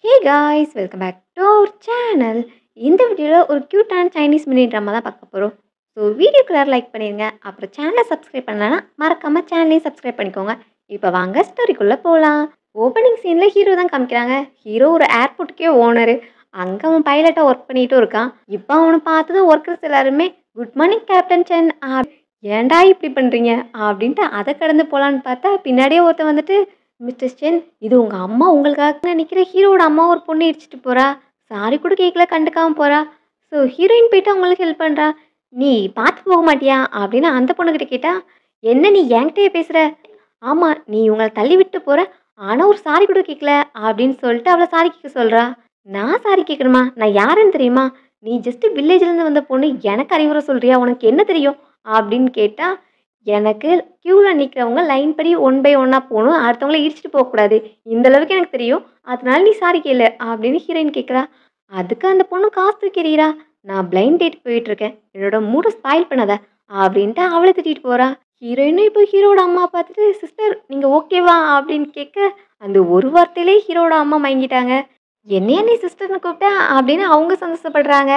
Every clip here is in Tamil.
Hey guys, welcome back to our channel. இந்த வீடியோவில் ஒரு க்யூட்டான சைனீஸ் மினி ட்ராமா தான் பார்க்க போகிறோம். ஸோ வீடியோக்குள்ளே லைக் பண்ணிடுங்க. அப்புறம் சேனலை சப்ஸ்கிரைப் பண்ணலன்னா மறக்காமல் சேனலையும் சப்ஸ்கிரைப் பண்ணிக்கோங்க. இப்போ வாங்க ஸ்டோரிக்குள்ளே போகலாம். ஓப்பனிங் சீனில் ஹீரோ தான் காமிக்கிறாங்க. ஹீரோ ஒரு ஏர்போர்ட்டுக்கே ஓனரு. அங்கே அவன் பைலட்டாக ஒர்க் பண்ணிகிட்டும் இருக்கான். இப்போ அவனை பார்த்தது ஒர்க்கர்ஸ் எல்லாருமே குட் மார்னிங் கேப்டன் சென், ஏன்டா இப்படி பண்ணுறீங்க அப்படின்ட்டு அதை கடந்து போகலான்னு பார்த்தா பின்னாடியே ஒருத்தன் வந்துட்டு, மிஸ்டர் சென், இது உங்கள் அம்மா உங்களுக்காக நினைக்கிற ஹீரோட அம்மா ஒரு பொண்ணு இடிச்சிட்டு போகிறா, சாரி கூட கேட்கல, கண்டுக்காம போகிறா. ஸோ ஹீரோயின் போயிட்டு அவங்களுக்கு ஹெல்ப் பண்ணுறா. நீ பார்த்து போக மாட்டியா அப்படின்னு அந்த பொண்ணுக்கிட்ட கேட்டா, என்ன நீ என்கிட்டயே பேசுகிற? ஆமாம், நீ உங்களை தள்ளி விட்டு போகிற, ஆனால் ஒரு சாரி கூட கேட்கல அப்படின்னு சொல்லிட்டு அவளை சாரி கேட்க சொல்கிறா. நான் சாரி கேட்கணுமா? நான் யாருன்னு தெரியுமா? நீ ஜஸ்ட்டு வில்லேஜ்லேருந்து வந்த பொண்ணு, எனக்கு அறிவுரை சொல்கிறியா? உனக்கு என்ன தெரியும் அப்படின்னு கேட்டால், எனக்கு க்யூவில் நிற்கிறவங்க லைன் படி ஒன் பை ஒன்னாக போகணும், அடுத்தவங்கள இடிச்சிட்டு போகக்கூடாது, இந்த அளவுக்கு எனக்கு தெரியும், அதனால நீ சாரி கேளு அப்படின்னு ஹீரோயின் கேட்குறா. அதுக்கு அந்த பொண்ணு காசு தூக்கிறீரா, நான் பிளைண்ட் டேட் போயிட்டுருக்கேன், என்னோட மூடை ஸ்பாயில் பண்ணாத அப்படின்ட்டு அவளை திட்டிட்டு போகிறா. ஹீரோயினும் இப்போ ஹீரோட அம்மா பார்த்துட்டு, சிஸ்டர் நீங்கள் ஓகேவா அப்படின்னு கேட்க, அந்த ஒரு வார்த்தையிலே ஹீரோட அம்மா மயங்கிட்டாங்க. என்னையா நீ சிஸ்டர்னு கூப்பிட்ட அப்படின்னு அவங்க சந்தோஷப்படுறாங்க.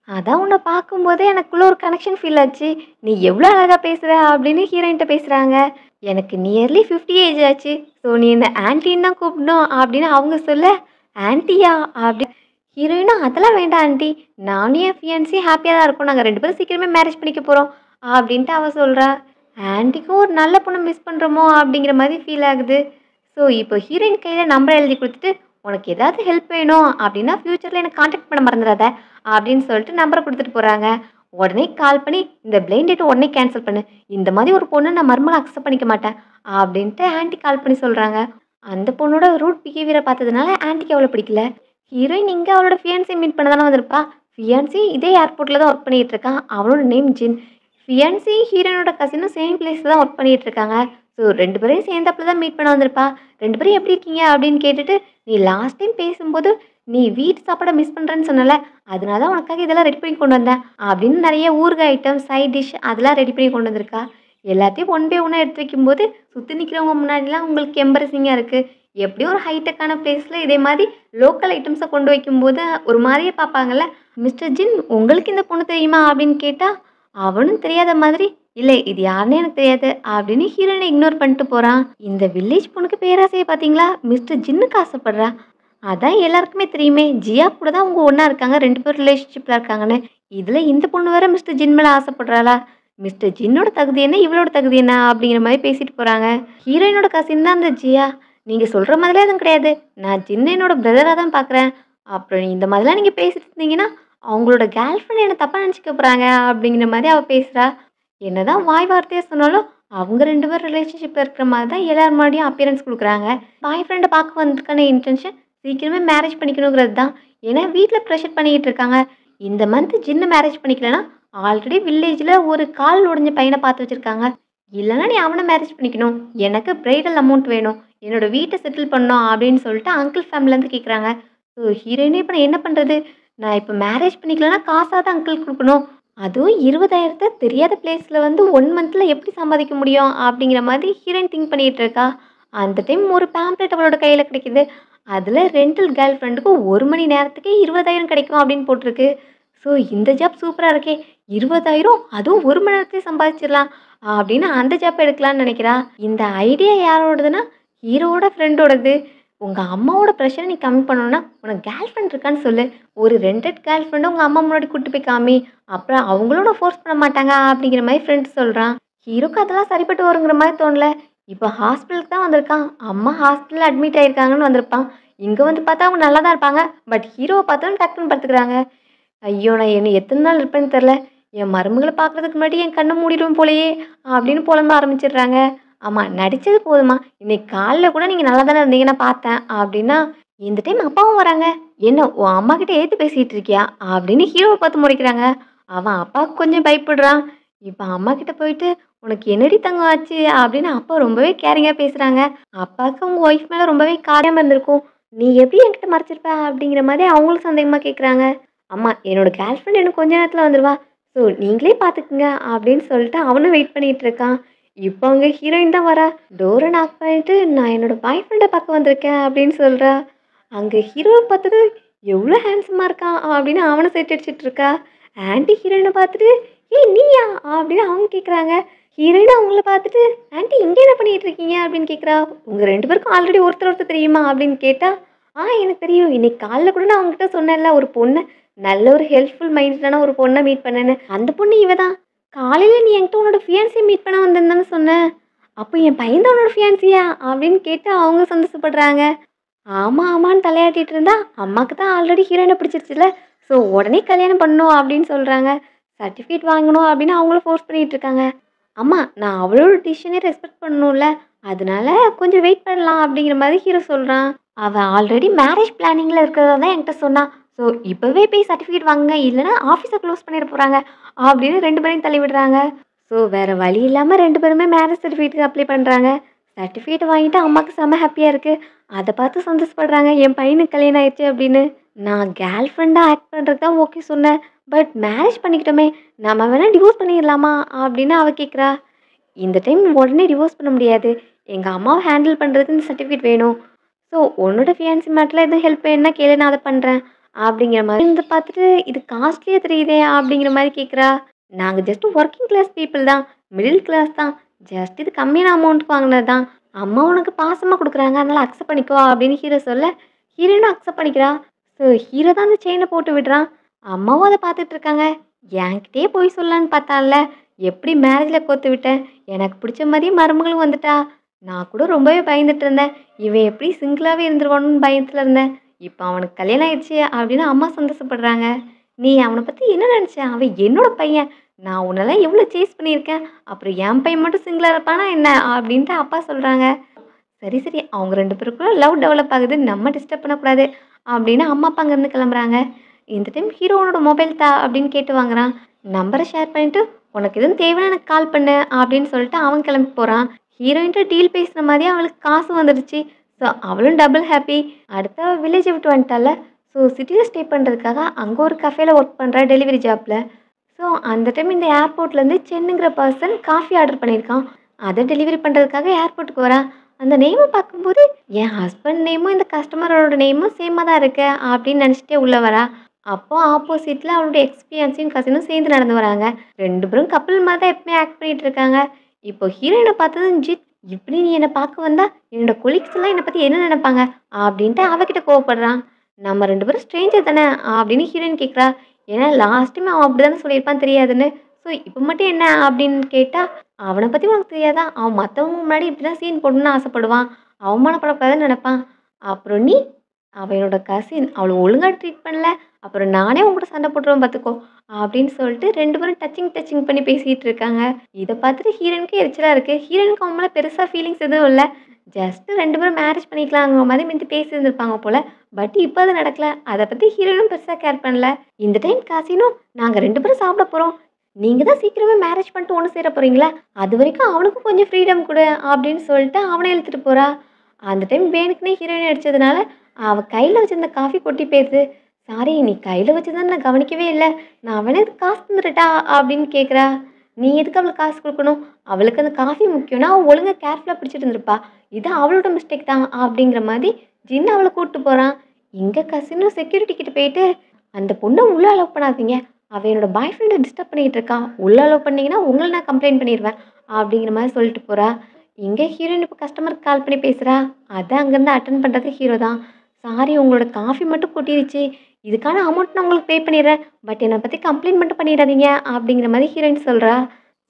அதான் உன்னை பார்க்கும்போதே எனக்குள்ள ஒரு கனெக்ஷன் ஃபீல் ஆச்சு, நீ எவ்வளோ அழகாக பேசுகிற அப்படின்னு ஹீரோயின்ட்ட பேசுகிறாங்க. எனக்கு நியர்லி 50 ஏஜ் ஆச்சு, ஸோ நீ என்ன ஆன்ட்டின்னு தான் கூப்பிடணும் அப்படின்னு அவங்க சொல்ல, ஆன்ட்டியா அப்படி ஹீரோயினும், அதெல்லாம் வேண்டாம் ஆன்ட்டி, நானும் என் ஃபியான்சி ஹாப்பியாக தான் இருக்கோம், நாங்கள் 2 பேரும் சீக்கிரமே மேரேஜ் பண்ணிக்க போகிறோம் அப்படின்ட்டு அவள் சொல்கிறா. ஆன்ட்டிக்கும் ஒரு நல்ல பொண்ணை மிஸ் பண்ணுறோமோ அப்படிங்கிற மாதிரி ஃபீல் ஆகுது. ஸோ இப்போ ஹீரோயின் கையில் நம்பர் எழுதி கொடுத்துட்டு, உனக்கு ஏதாவது ஹெல்ப் வேணும் அப்படின்னா ஃப்யூச்சரில் எனக்கு காண்டாக்ட் பண்ண மறந்துடாத அப்படின்னு சொல்லிட்டு நம்பரை கொடுத்துட்டு போகிறாங்க. உடனே கால் பண்ணி, இந்த பிளைண்ட் டேட்டை உடனே கேன்சல் பண்ணு, இந்த மாதிரி ஒரு பொண்ணை நான் மருமகளை அக்செப்ட் பண்ணிக்க மாட்டேன் அப்படின்ட்டு ஆன்ட்டி கால் பண்ணி சொல்கிறாங்க. அந்த பொண்ணோட ரூட் பிஹேவியரை பார்த்ததுனால ஆன்ட்டிக்கு அவளை பிடிக்கல. ஹீரோயின் இங்கே அவளோட ஃபியான்சி மீட் பண்ண தானே வந்திருப்பா. ஃபியான்சி இதே ஏர்போர்ட்டில் தான் ஒர்க் பண்ணிகிட்டு இருக்கான், அவனோட நேம் ஜின். ஃபியான்சி ஹீரோயினோட கசினும் சேம் பிளேஸில் தான் ஒர்க் பண்ணிகிட்டு இருக்காங்க. ஸோ 2 பேரையும் சேர்ந்தாப்புல தான் மீட் பண்ண வந்திருப்பா. 2 பேரும் எப்படி இருக்கீங்க அப்படின்னு கேட்டுட்டு, நீ லாஸ்ட் டைம் பேசும்போது நீ வீட்டு சாப்பாடை மிஸ் பண்ணுறேன்னு சொன்னல, அதனால தான் உனக்காக இதெல்லாம் ரெடி பண்ணி கொண்டு வந்தேன் அப்படின்னு நிறைய ஊறுகாய் ஐட்டம், சைட் டிஷ் அதெல்லாம் ரெடி பண்ணி கொண்டு வந்திருக்கா. எல்லாத்தையும் ஒன் பை ஒன்னாக எடுத்து வைக்கும்போது சுற்றி நிற்கிறவங்க முன்னாடிலாம் உங்களுக்கு எம்பரசிங்காக இருக்குது. எப்படியும் ஒரு ஹைடெக்கான பிளேஸில் இதே மாதிரி லோக்கல் ஐட்டம்ஸை கொண்டு வைக்கும்போது ஒரு மாதிரியே பார்ப்பாங்கல்ல. மிஸ்டர் ஜின், உங்களுக்கு இந்த பொண்ணு தெரியுமா அப்படின்னு கேட்டால், அவனும் தெரியாத மாதிரி, இல்லை இது யாருன்னு எனக்கு தெரியாது அப்படின்னு ஹீரோயினை இக்னோர் பண்ணிட்டு போகிறான். இந்த வில்லேஜ் பொண்ணுக்கு பேராசையை பார்த்தீங்களா, மிஸ்டர் ஜின்னுக்கு ஆசைப்படுறா. அதான் எல்லாருக்குமே தெரியுமே, ஜியா கூட தான் அவங்க ஒன்றா இருக்காங்க, 2 பேரும் ரிலேஷன்ஷிப்பில் இருக்காங்கன்னு. இதில் இந்த பொண்ணு வேற மிஸ்டர் ஜின் மேலே ஆசைப்படுறாளா? மிஸ்டர் ஜின்னோட தகுதி என்ன, இவளோட தகுதி என்ன அப்படிங்கிற மாதிரி பேசிட்டு போகிறாங்க. ஹீரோயினோட கசின் தான் அந்த ஜியா. நீங்கள் சொல்கிற மாதிரிலாம் எதுவும் கிடையாது, நான் ஜின்னை என்னோட பிரதராக தான் பார்க்குறேன். அப்புறம் இந்த மாதிரிலாம் நீங்கள் பேசிட்டு இருந்தீங்கன்னா அவங்களோட கேர்ள் ஃப்ரெண்ட் என்ன தப்பாக நினச்சிக்க போகிறாங்க அப்படிங்கிற மாதிரி அவள் பேசுகிறா. என்னதான் வாய் வார்த்தையாக சொன்னாலும் அவங்க 2 பேரும் ரிலேஷன்ஷிப்பில் இருக்கிற மாதிரி தான் எல்லார் முன்னாடியும் அப்பியரன்ஸ் கொடுக்குறாங்க. பாய் ஃப்ரெண்டை பார்க்க வந்ததுக்கான இன்டென்ஷன் சீக்கிரமே மேரேஜ் பண்ணிக்கணுங்கிறது தான். ஏன்னா வீட்டில் ப்ரெஷர் பண்ணிக்கிட்டு இருக்காங்க. இந்த மந்த் ஜின்னை மேரேஜ் பண்ணிக்கலன்னா ஆல்ரெடி வில்லேஜில் ஒரு கால் உடஞ்ச பையனை பார்த்து வச்சுருக்காங்க. இல்லைன்னா நீ அவனை மேரேஜ் பண்ணிக்கணும், எனக்கு ப்ரைடல் அமௌண்ட் வேணும், என்னோட வீட்டை செட்டில் பண்ணணும் அப்படின்னு சொல்லிட்டு அங்கிள் ஃபேமிலிலேருந்து கேட்குறாங்க. ஸோ ஹீரோயினே இப்போ நான் என்ன பண்ணுறது, நான் இப்போ மேரேஜ் பண்ணிக்கலன்னா காசாக தான் அங்கிள் கொடுக்கணும், அதுவும் 20,000 தெரியாத பிளேஸில் வந்து 1 மந்தில் எப்படி சம்பாதிக்க முடியும் அப்படிங்கிற மாதிரி ஹீரோயின் திங்க் பண்ணிகிட்டு இருக்கா. அந்த டைம் ஒரு பேம்ப்ளெட் அவளோட கையில் கிடைக்குது. அதில் ரெண்டல் கேர்ள் ஃப்ரெண்டுக்கு 1 மணி நேரத்துக்கே 20,000 கிடைக்கும் அப்படின்னு போட்டிருக்கு. ஸோ இந்த ஜாப் சூப்பராக இருக்கே, 20,000 அதுவும் 1 மணி நேரத்துலேயே சம்பாதிச்சிடலாம் அப்படின்னு அந்த ஜாப் எடுக்கலான்னு நினைக்கிறா. இந்த ஐடியா யாரோடதுன்னா ஹீரோவோட ஃப்ரெண்டோடது. உங்கள் அம்மாவோட ப்ரெஷரை நீ கம்மி பண்ணணுன்னா உனக்கு கேர்ள் ஃப்ரெண்ட் இருக்கான்னு சொல்லு, ஒரு ரெண்டட் கேர்ள் ஃப்ரெண்டை உங்கள் அம்மா முன்னாடி கூப்பிட்டு போய் காமி, அப்புறம் அவங்களோட ஃபோர்ஸ் பண்ண மாட்டாங்க அப்படிங்கிற மாதிரி ஃப்ரெண்ட்ஸ் சொல்கிறான். ஹீரோக்கு அதெல்லாம் சரிப்பட்டு வருங்கிற மாதிரி தோணல. இப்போ ஹாஸ்பிட்டலுக்கு தான் வந்திருக்கான், அம்மா ஹாஸ்பிட்டலில் அட்மிட் ஆகிருக்காங்கன்னு வந்திருப்பான். இங்கே வந்து பார்த்தா அவங்க நல்லா தான் இருப்பாங்க, பட் ஹீரோவை பார்த்தாலும் டக்குன்னு படுத்துக்கிறாங்க. ஐயோ, நான் என்ன எத்தனை நாள் இருப்பேன்னு தெரில, என் மருமகளை பார்க்குறதுக்கு முன்னாடி என் கண்ணை மூடிடுவேன் போலையே அப்படின்னு புலம்ப ஆரம்பிச்சிடுறாங்க. ஆமாம், நடித்தது போதுமா, இன்னைக்கு காலைல கூட நீங்கள் நல்லா தானே இருந்தீங்க, நான் பார்த்தேன் அப்படின்னா, இந்த டைம் அப்பாவும் வராங்க, என்ன உன் அம்மா கிட்ட ஏற்று பேசிகிட்டு இருக்கியா அப்படின்னு ஹீரோவை பார்த்து முறைக்கிறாங்க. அவன் அப்பாவுக்கு கொஞ்சம் பயப்படுறான். இப்போ அம்மா கிட்ட போயிட்டு, உனக்கு என்னடி தங்கம் ஆச்சு அப்படின்னு அப்பா ரொம்பவே கேரிங்காக பேசுகிறாங்க. அப்பாவுக்கு உங்கள் ஒய்ஃப் மேலே ரொம்பவே காரியமாக இருந்திருக்கும், நீ எப்படி என்கிட்ட மறைச்சிருப்ப அப்படிங்கிற மாதிரி அவங்களும் சந்தேகமாக கேட்குறாங்க. அம்மா, என்னோட கேர்ள் ஃப்ரெண்ட் எனக்கு கொஞ்ச நேரத்தில் வந்துடுவா, ஸோ நீங்களே பார்த்துக்குங்க அப்படின்னு சொல்லிட்டு அவனும் வெயிட் பண்ணிகிட்டு இருக்கான். இப்போ அவங்க ஹீரோயின் தான் வரா. டோரை நாக் பண்ணிட்டு, நான் என்னோட பாய் ஃப்ரெண்டை பார்க்க வந்திருக்கேன் அப்படின்னு சொல்கிறா. அங்கே ஹீரோவை பார்த்தது எவ்வளோ ஹேண்ட்ஸமாக இருக்கான் அப்படின்னு அவனை செட் அடிச்சிட்டு இருக்கா. ஆன்ட்டி ஹீரோயினை பார்த்துட்டு ஏய் நீயா அப்படின்னு அவங்க கேட்குறாங்க. ஹீரோயின் அவங்கள பார்த்துட்டு ஆன்ட்டி இங்கே என்ன பண்ணிட்டு இருக்கீங்க அப்படின்னு கேட்குறா. உங்கள் ரெண்டு பேருக்கும் ஆல்ரெடி ஒருத்தர் ஒருத்தர் தெரியுமா அப்படின்னு கேட்டா எனக்கு தெரியும். இன்னைக்கு காலைல கூட நான் அவங்ககிட்ட சொன்னேன்ல ஒரு பொண்ணு நல்ல ஒரு ஹெல்ப்ஃபுல் மைண்டான ஒரு பொண்ணை மீட் பண்ணேன்னு. அந்த பொண்ணு இவ தான். காலையில் நீ என்கிட்ட உன்னோட ஃபியான்சியை மீட் பண்ண வந்திருந்தான்னு சொன்னேன். அப்போ என் பையன் தான் உன்னோட ஃபியான்சியா அப்படின்னு கேட்டு அவங்க சந்தோஷப்படுறாங்க. ஆமாம் ஆமான்னு தலையாட்டிட்டு இருந்தா அம்மாவுக்கு தான் ஆல்ரெடி ஹீரோயினை பிடிச்சிருச்சுல. ஸோ உடனே கல்யாணம் பண்ணணும் அப்படின்னு சொல்கிறாங்க. சர்டிஃபிகேட் வாங்கணும் அப்படின்னு அவங்கள ஃபோர்ஸ் பண்ணிகிட்டு இருக்காங்க. அம்மா நான் அவளோட டிசிஷனே ரெஸ்பெக்ட் பண்ணணும்ல, அதனால கொஞ்சம் வெயிட் பண்ணலாம் அப்படிங்கிற மாதிரி ஹீரோ சொல்கிறான். அவள் ஆல்ரெடி மேரேஜ் பிளானிங்கில் இருக்கிறதா தான் என்கிட்ட சொன்னான். ஸோ இப்போவே போய் சர்டிஃபிகேட் வாங்குங்க, இல்லைனா ஆஃபீஸை க்ளோஸ் பண்ணிட போகிறாங்க அப்படின்னு ரெண்டு பேரையும் தள்ளி விடுறாங்க. ஸோ வேறு வழி இல்லாமல் ரெண்டு பேருமே மேரேஜ் சர்டிஃபிகேட்டுக்கு அப்ளை பண்ணுறாங்க. சர்டிஃபிகேட் வாங்கிட்டு அம்மாவுக்கு செம்ம ஹாப்பியாக இருக்குது. அதை பார்த்து சந்தோஷப்படுறாங்க என் பையனுக்கு கல்யாணம் ஆயிடுச்சு அப்படின்னு. நான் கேர்ள் ஃப்ரெண்டாக ஆக்ட் பண்ணுறதுக்கு தான் ஓகே சொன்னேன். பட் மேரேஜ் பண்ணிக்கிட்டோமே, நம்ம வேணால் டிவோர்ஸ் பண்ணிடலாமா அப்படின்னு அவள் கேட்குறா. இந்த டைம் உடனே டிவோர்ஸ் பண்ண முடியாது. எங்கள் அம்மாவை ஹேண்டில் பண்ணுறதுக்கு இந்த சர்டிஃபிகேட் வேணும். ஸோ உன்னோட ஃபியான்சி மேட்டில் எதுவும் ஹெல்ப் வேணும்னா கேளு, நான் அதை பண்ணுறேன் அப்படிங்கிற மாதிரி இதை பார்த்துட்டு இது காஸ்ட்லியாக தெரியுதே அப்படிங்கிற மாதிரி கேட்குறா. நாங்கள் ஜஸ்ட் ஒர்க்கிங் கிளாஸ் பீப்புள் தான், மிடில் கிளாஸ் தான், ஜஸ்ட் இது கம்மியான அமௌண்ட்டுக்கு வாங்கினது தான். அம்மா உனக்கு பாசமாக கொடுக்குறாங்க, அதனால் அக்செப்ட் பண்ணிக்கோ அப்படின்னு ஹீரோ சொல்ல ஹீரோனும் அக்செப்ட் பண்ணிக்கிறா. ஸோ ஹீரோ தான் அந்த செயினை போட்டு விடுறான். அம்மாவும் அதை பார்த்துட்டு இருக்காங்க. என்கிட்டே போய் சொல்லலான்னு பார்த்தால, எப்படி மேரேஜில் கோத்து விட்டேன். எனக்கு பிடிச்ச மாதிரியே மருமகளும் வந்துட்டா. நான் கூட ரொம்பவே பயந்துட்டு இருந்தேன். இவன் எப்படி சிங்கிளாகவே இருந்துருவானுன்னு பயத்தில் இருந்தேன். இப்போ அவனுக்கு கல்யாணம் ஆயிடுச்சு அப்படின்னு அம்மா சந்தோஷப்படுறாங்க. நீ அவனை பற்றி என்ன நினச்ச? அவன் என்னோட பையன். நான் உன்னெல்லாம் எவ்வளோ சேஸ் பண்ணியிருக்கேன். அப்புறம் என் பையன் மட்டும் சிங்கிளாக இருப்பானா என்ன அப்படின்ட்டு அப்பா சொல்கிறாங்க. சரி சரி, அவங்க ரெண்டு பேருக்குள்ள லவ் டெவலப் ஆகுது, நம்ம டிஸ்டர்ப் பண்ணக்கூடாது அப்படின்னு அம்மா அப்பா அங்கேருந்து கிளம்புறாங்க. இந்த டைம் ஹீரோனோட மொபைல் தா அப்படின்னு கேட்டு வாங்குறான். நம்பரை ஷேர் பண்ணிவிட்டு உனக்கு எதுவும் தேவைன்னா எனக்கு கால் பண்ணு அப்படின்னு சொல்லிட்டு அவன் கிளம்பி போகிறான். ஹீரோயின்ட்டு டீல் பேசுகிற மாதிரி அவளுக்கு காசு வந்துடுச்சு. ஸோ அவளும் டபுள் ஹாப்பி. அடுத்த வில்லேஜை விட்டு வந்துட்டால. ஸோ சிட்டியில் ஸ்டே பண்ணுறதுக்காக அங்கே ஒரு கஃபேல ஒர்க் பண்ணுறா டெலிவரி ஜாப்பில். ஸோ அந்த டைம் இந்த ஏர்போர்ட்லேருந்து சென்னுங்கிற பர்சன் காஃபி ஆர்டர் பண்ணியிருக்கான். அதை டெலிவரி பண்ணுறதுக்காக ஏர்போர்ட்டுக்கு வரா. அந்த நேமை பார்க்கும்போது என் ஹஸ்பண்ட் நேமும் இந்த கஸ்டமரோட நேமும் சேமாக தான் இருக்கு அப்படின்னு நினச்சிட்டே உள்ளே வரா. அப்போ ஆப்போசிட்டில் அவளோட எக்ஸ்பீரியன்ஸையும் கசினும் சேர்ந்து நடந்து வராங்க. ரெண்டு பேரும் கப்பல் மாதிரி தான் எப்பவுமே ஆக்ட் பண்ணிகிட்டு இருக்காங்க. இப்போ ஹீரோயினை பார்த்ததும் ஜித் இப்படி நீ என்னை பார்க்க வந்தா என்னோட கொலீக்ஸ் எல்லாம் என்னை பற்றி என்ன நினைப்பாங்க அப்படின்ட்டு அவகிட்ட கோவப்படுறான். நம்ம ரெண்டு பேரும் ஸ்ட்ரேஞ்சர் தானே அப்படின்னு ஹீரோயின் கேட்குறா. ஏன்னா லாஸ்ட் டைம் அவன் அப்படி தானே சொல்லியிருப்பான் தெரியாதுன்னு. ஸோ இப்போ மட்டும் என்ன அப்படின்னு கேட்டால் அவனை பற்றி உனக்கு தெரியாதா? அவன் மற்றவங்க முன்னாடி இப்படி தான் சீன் போடணுன்னு ஆசைப்படுவான், அவமானப்படக்கூடாதுன்னு நினைப்பான். அப்புறம் நீ அவனோட கசின், அவளை ஒழுங்காக ட்ரீட் பண்ணல, அப்புறம் நானே உங்கள்கிட்ட சண்டை போட்டுருவேன் பார்த்துக்கோ அப்படின்னு சொல்லிட்டு ரெண்டு பேரும் டச்சிங் பண்ணி பேசிகிட்டு இருக்காங்க. இதை பார்த்துட்டு ஹீரோனுக்கு எரிச்சலாக இருக்குது. ஹீரோனுக்கு அவங்க மேலே பெருசாக ஃபீலிங்ஸ் எதுவும் இல்லை. ஜஸ்ட்டு ரெண்டு பேரும் மேரேஜ் பண்ணிக்கலாங்கிற மாதிரி மிந்தி பேசியிருந்துருப்பாங்க போல். பட் இப்போ அது நடக்கல. அதை பற்றி ஹீரோனும் பெருசாக கேர் பண்ணல. இந்த டைம் காசினும் நாங்கள் ரெண்டு பேரும் சாப்பிட போகிறோம், நீங்கள் தான் சீக்கிரமே மேரேஜ் பண்ணிட்டு ஒன்று சேர போகிறீங்களா, அது வரைக்கும் அவனுக்கும் கொஞ்சம் ஃப்ரீடம் கொடு அப்படின்னு சொல்லிட்டு அவனை இழுத்துட்டு போகிறா. அந்த டைம் வேணுக்குன்னே ஹீரோயின் அடித்ததுனால அவள் கையில் வச்சிருந்த காஃபி கொட்டி போயிடுது. சாரி, நீ கையில் வச்சுதான் நான் கவனிக்கவே இல்லை, நான் வேணா இதுக்கு காசு தந்துட்டா அப்படின்னு கேட்குறா. நீ எதுக்கு அவளுக்கு காசு கொடுக்கணும்? அவளுக்கு அந்த காஃபி முக்கியம்னா அவள் ஒழுங்காக கேர்ஃபுல்லாக பிடிச்சிட்டு இருந்திருப்பா. இது அவளோட மிஸ்டேக் தான் அப்படிங்கிற மாதிரி ஜின்னு அவளை கூப்பிட்டு போகிறான். இங்கே கசினும் செக்யூரிட்டி கிட்ட போயிட்டு அந்த பொண்ணை உள்ளே அலோவ் பண்ணாதீங்க, அவள் என்னோட பாய் ஃப்ரெண்டை டிஸ்டர்ப் பண்ணிகிட்டு இருக்கான், உள்ளே அலோவ் பண்ணிங்கன்னா உங்களை நான் கம்ப்ளைண்ட் பண்ணிடுவேன் அப்படிங்கிற மாதிரி சொல்லிட்டு போகிறா. இங்கே ஹீரோயின் இப்போ கஸ்டமருக்கு கால் பண்ணி பேசுகிறா. அதை அங்கேருந்து அட்டன் பண்ணுறது ஹீரோ தான். சாரி, உங்களோட காஃபி மட்டும் கொட்டிடுச்சு, இதுக்கான அமௌண்ட் நான் உங்களுக்கு பே பண்ணிடுறேன், பட் என்னை பற்றி கம்ப்ளைண்ட் மட்டும் பண்ணிடாதீங்க அப்படிங்கிற மாதிரி ஹீரோயின் சொல்கிறா.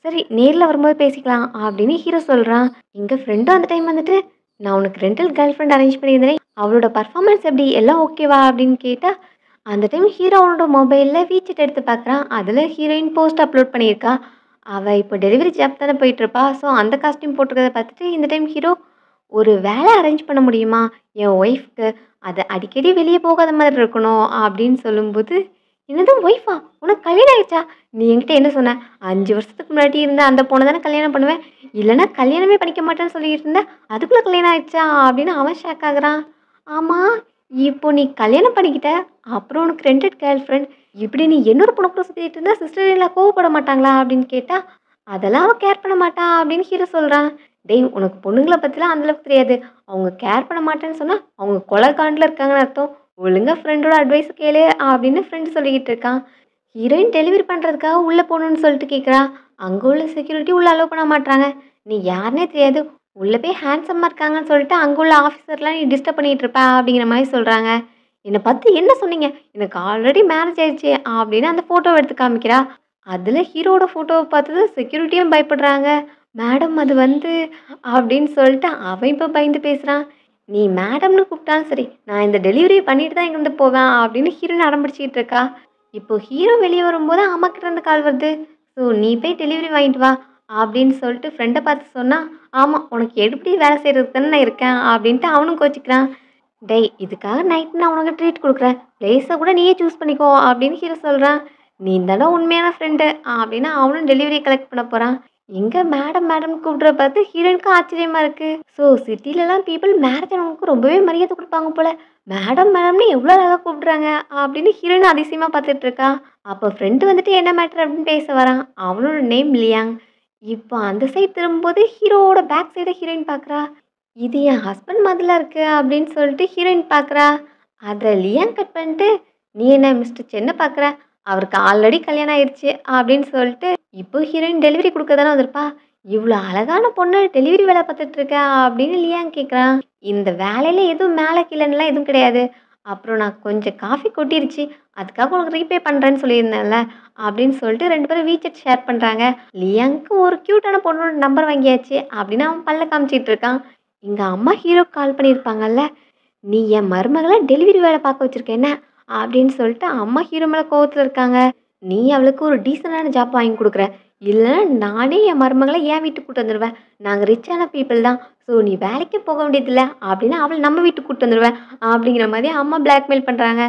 சரி, நேரில் வரும்போது பேசிக்கலாம் அப்படின்னு ஹீரோ சொல்கிறான். எங்கள் ஃப்ரெண்டும் அந்த டைம் வந்துட்டு நான் உனக்கு ரெண்டல் கேர்ள் ஃப்ரெண்ட் அரேஞ்ச் பண்ணியிருந்தேன், அவளோட பர்ஃபார்மன்ஸ் எப்படி, எல்லாம் ஓகேவா அப்படின்னு கேட்டால் அந்த டைம் ஹீரோ அவனோட மொபைலில் வீச்சட் எடுத்து பார்க்குறான். அதில் ஹீரோயின் போஸ்ட் அப்லோட் பண்ணியிருக்கா. அவள் இப்போ டெலிவரி ஜாப் தானே போயிட்டுருப்பா. ஸோ அந்த காஸ்டியூம் போட்டுருக்கதை பார்த்துட்டு இந்த டைம் ஹீரோ ஒரு வேலை அரேஞ்ச் பண்ண முடியுமா என் ஒய்ஃப்க்கு, அதை அடிக்கடி வெளியே போகாத மாதிரி இருக்கணும் அப்படின்னு சொல்லும்போது, என்னதான் ஒய்ஃபா, உனக்கு கல்யாணம் ஆயிடுச்சா? நீ என்கிட்ட என்ன சொன்ன? 5 வருஷத்துக்கு முன்னாடி இருந்த அந்த பொண்ணை தானே கல்யாணம் பண்ணுவேன், இல்லைன்னா கல்யாணமே பண்ணிக்க மாட்டேன்னு சொல்லிட்டு இருந்தேன், அதுக்குள்ளே கல்யாணம் ஆயிடுச்சா அப்படின்னு அவன் ஷாக் ஆகுறான். ஆமாம், இப்போ நீ கல்யாணம் பண்ணிக்கிட்ட, அப்புறம் உனக்கு ரெண்டட் கேர்ள் ஃப்ரெண்ட், இப்படி நீ இன்னொரு பொண்ணு கூட சுற்றிட்டு இருந்தா சிஸ்டர் எல்லாம் கோவப்பட மாட்டாங்களா அப்படின்னு கேட்டால் அதெல்லாம் அவ கேர் பண்ண மாட்டா அப்படின்னு ஹீரோ சொல்றான். டேய் உனக்கு பொண்ணுங்கள பத்திலாம் அந்த அளவுக்கு தெரியாது. அவங்க கேர் பண்ண மாட்டேன்னு சொன்னா, அவங்க கொலை காண்டுல இருக்காங்கன்னு அர்த்தம். ஒழுங்கா ஃப்ரெண்டோட அட்வைஸ் கேளு அப்படின்னு ஃப்ரெண்ட் சொல்லிக்கிட்டு இருக்கான். ஹீரோயின் டெலிவரி பண்றதுக்காக உள்ள போகணும்னு சொல்லிட்டு கேட்குறா. அங்க உள்ள செக்யூரிட்டி உள்ள அலோவ் பண்ண மாட்றாங்க. நீ யாருன்னே தெரியாது. உள்ள போய் ஹேண்ட்ஸம்மா இருக்காங்கன்னு சொல்லிட்டு அங்க உள்ள ஆஃபீஸர்லாம் நீ டிஸ்டர்ப் பண்ணிட்டு இருப்ப அப்படிங்கிற மாரி சொல்றாங்க. என்ன பார்த்து என்ன சொன்னீங்க? எனக்கு ஆல்ரெடி மேரேஜ் ஆயிடுச்சு அப்படின்னு அந்த ஃபோட்டோவ எடுத்து காமிக்கிறா. அதுல ஹீரோவோட ஃபோட்டோவ பார்த்தது செக்யூரிட்டியும் பயப்படுறாங்க. மேடம் அது வந்து அப்படின்னு சொல்லிட்டு அவன் இப்ப பயந்து பேசுறான். நீ மேடம்னு கூப்பிட்டாலும் சரி, நான் இந்த டெலிவரி பண்ணிட்டு தான் இங்கேருந்து போவேன் அப்படின்னு ஹீரோயின் அடம் பிடிச்சுக்கிட்டு இருக்கா. இப்போ ஹீரோ வெளிய வரும்போது அம்மாகிட்ட இருந்து கால் வருது. ஸோ நீ போய் டெலிவரி வாங்கிட்டு வா அப்படின்னு சொல்லிட்டு ஃப்ரெண்ட பார்த்து சொன்னா, ஆமா உனக்கு எப்படி வேலை செய்றதுக்கு தானே நான் இருக்கேன் அப்படின்ட்டு அவனும் கோச்சிக்கிறான். டேய் இதுக்காக நைட் நான் உனக்கு ட்ரீட் குடுக்குறேன். பிளேஸ கூட நீயே சூஸ் பண்ணிக்கோ அப்படின்னு ஹீரோ சொல்றான். நீ தான்டா உண்மையான ஃப்ரெண்டு அப்படின்னு அவனும் டெலிவரி கலெக்ட் பண்ண போறான். எங்க மேடம் மேடம்னு கூப்பிடுறத பார்த்து ஹீரோயினுக்கு ஆச்சரியமா இருக்கு. ஸோ சிட்டிலலாம் பீப்பிள் மேரேஜ் ஆனவங்களுக்கு ரொம்பவே மரியாதை குடுப்பாங்க போல. மேடம் மேடம்னு எவ்வளோ அழகா கூப்பிடுறாங்க அப்படின்னு ஹீரோயின் அதிசயமா பார்த்துட்டு இருக்கா. அப்போ ஃப்ரெண்டு வந்துட்டு என்ன மேட்டர் அப்படின்னு பேச வரான். அவனோட நேம் லியாங். இப்போ அந்த சைடு திரும்பும்போது ஹீரோவோட பேக் சைட ஹீரோயின் பார்க்குறா. இது என் ஹஸ்பண்ட் மாதிரிலாம் இருக்கு அப்படின்னு சொல்லிட்டு ஹீரோயின் பார்க்குறா. அத லியாங் கட் பண்ணிட்டு, "நீ என்ன மிஸ்டர் சென்ன பார்க்குற? அவருக்கு ஆல்ரெடி கல்யாணம் ஆயிடுச்சு" அப்படின்னு சொல்லிட்டு, இப்போ ஹீரோயின் டெலிவரி குடுக்க தானே வந்திருப்பா. "இவ்ளோ அழகான பொண்ணு டெலிவரி வேலை பார்த்துட்டு இருக்க" அப்படின்னு லியாங் கேட்குறான். "இந்த வேலையில எதுவும் மேல கீழன்னுலாம் எதுவும் கிடையாது. அப்புறம் நான் கொஞ்சம் காஃபி கொட்டிருச்சு. அதுக்காக உனக்கு ரீபே பண்றேன்னு சொல்லியிருந்தேன்ல" அப்படின்னு சொல்லிட்டு 2 பேரும் வீசாட் ஷேர் பண்றாங்க. லியாங்க்கு ஒரு கியூட்டான பொண்ணோட நம்பர் வாங்கியாச்சு அப்படின்னு அவன் பல்ல காமிச்சிட்டு இருக்கான். எங்க அம்மா ஹீரோக்கு கால் பண்ணியிருப்பாங்கல்ல, "நீ என் மருமகள டெலிவரி வேலை பார்க்க வச்சிருக்க என்ன?" அப்படின்னு சொல்லிட்டு அம்மா ஹீரோ மேல கோவத்துல இருக்காங்க. "நீ அவளுக்கு ஒரு டீசென்ட்டான ஜாப் வாங்கி குடுக்குற. இல்லன்னா நானே என் மருமகள என் வீட்டுக்கு கூட்டு வந்துருவேன். நாங்க ரிச்சான பீப்பிள் தான். ஸோ நீ வேலைக்கே போக வேண்டியதில்ல. அப்படின்னு அவள நம்ம வீட்டுக்கு கூட்டு வந்துருவேன்." அப்படிங்கிற மாரி அம்மா பிளாக்மெயில் பண்றாங்க.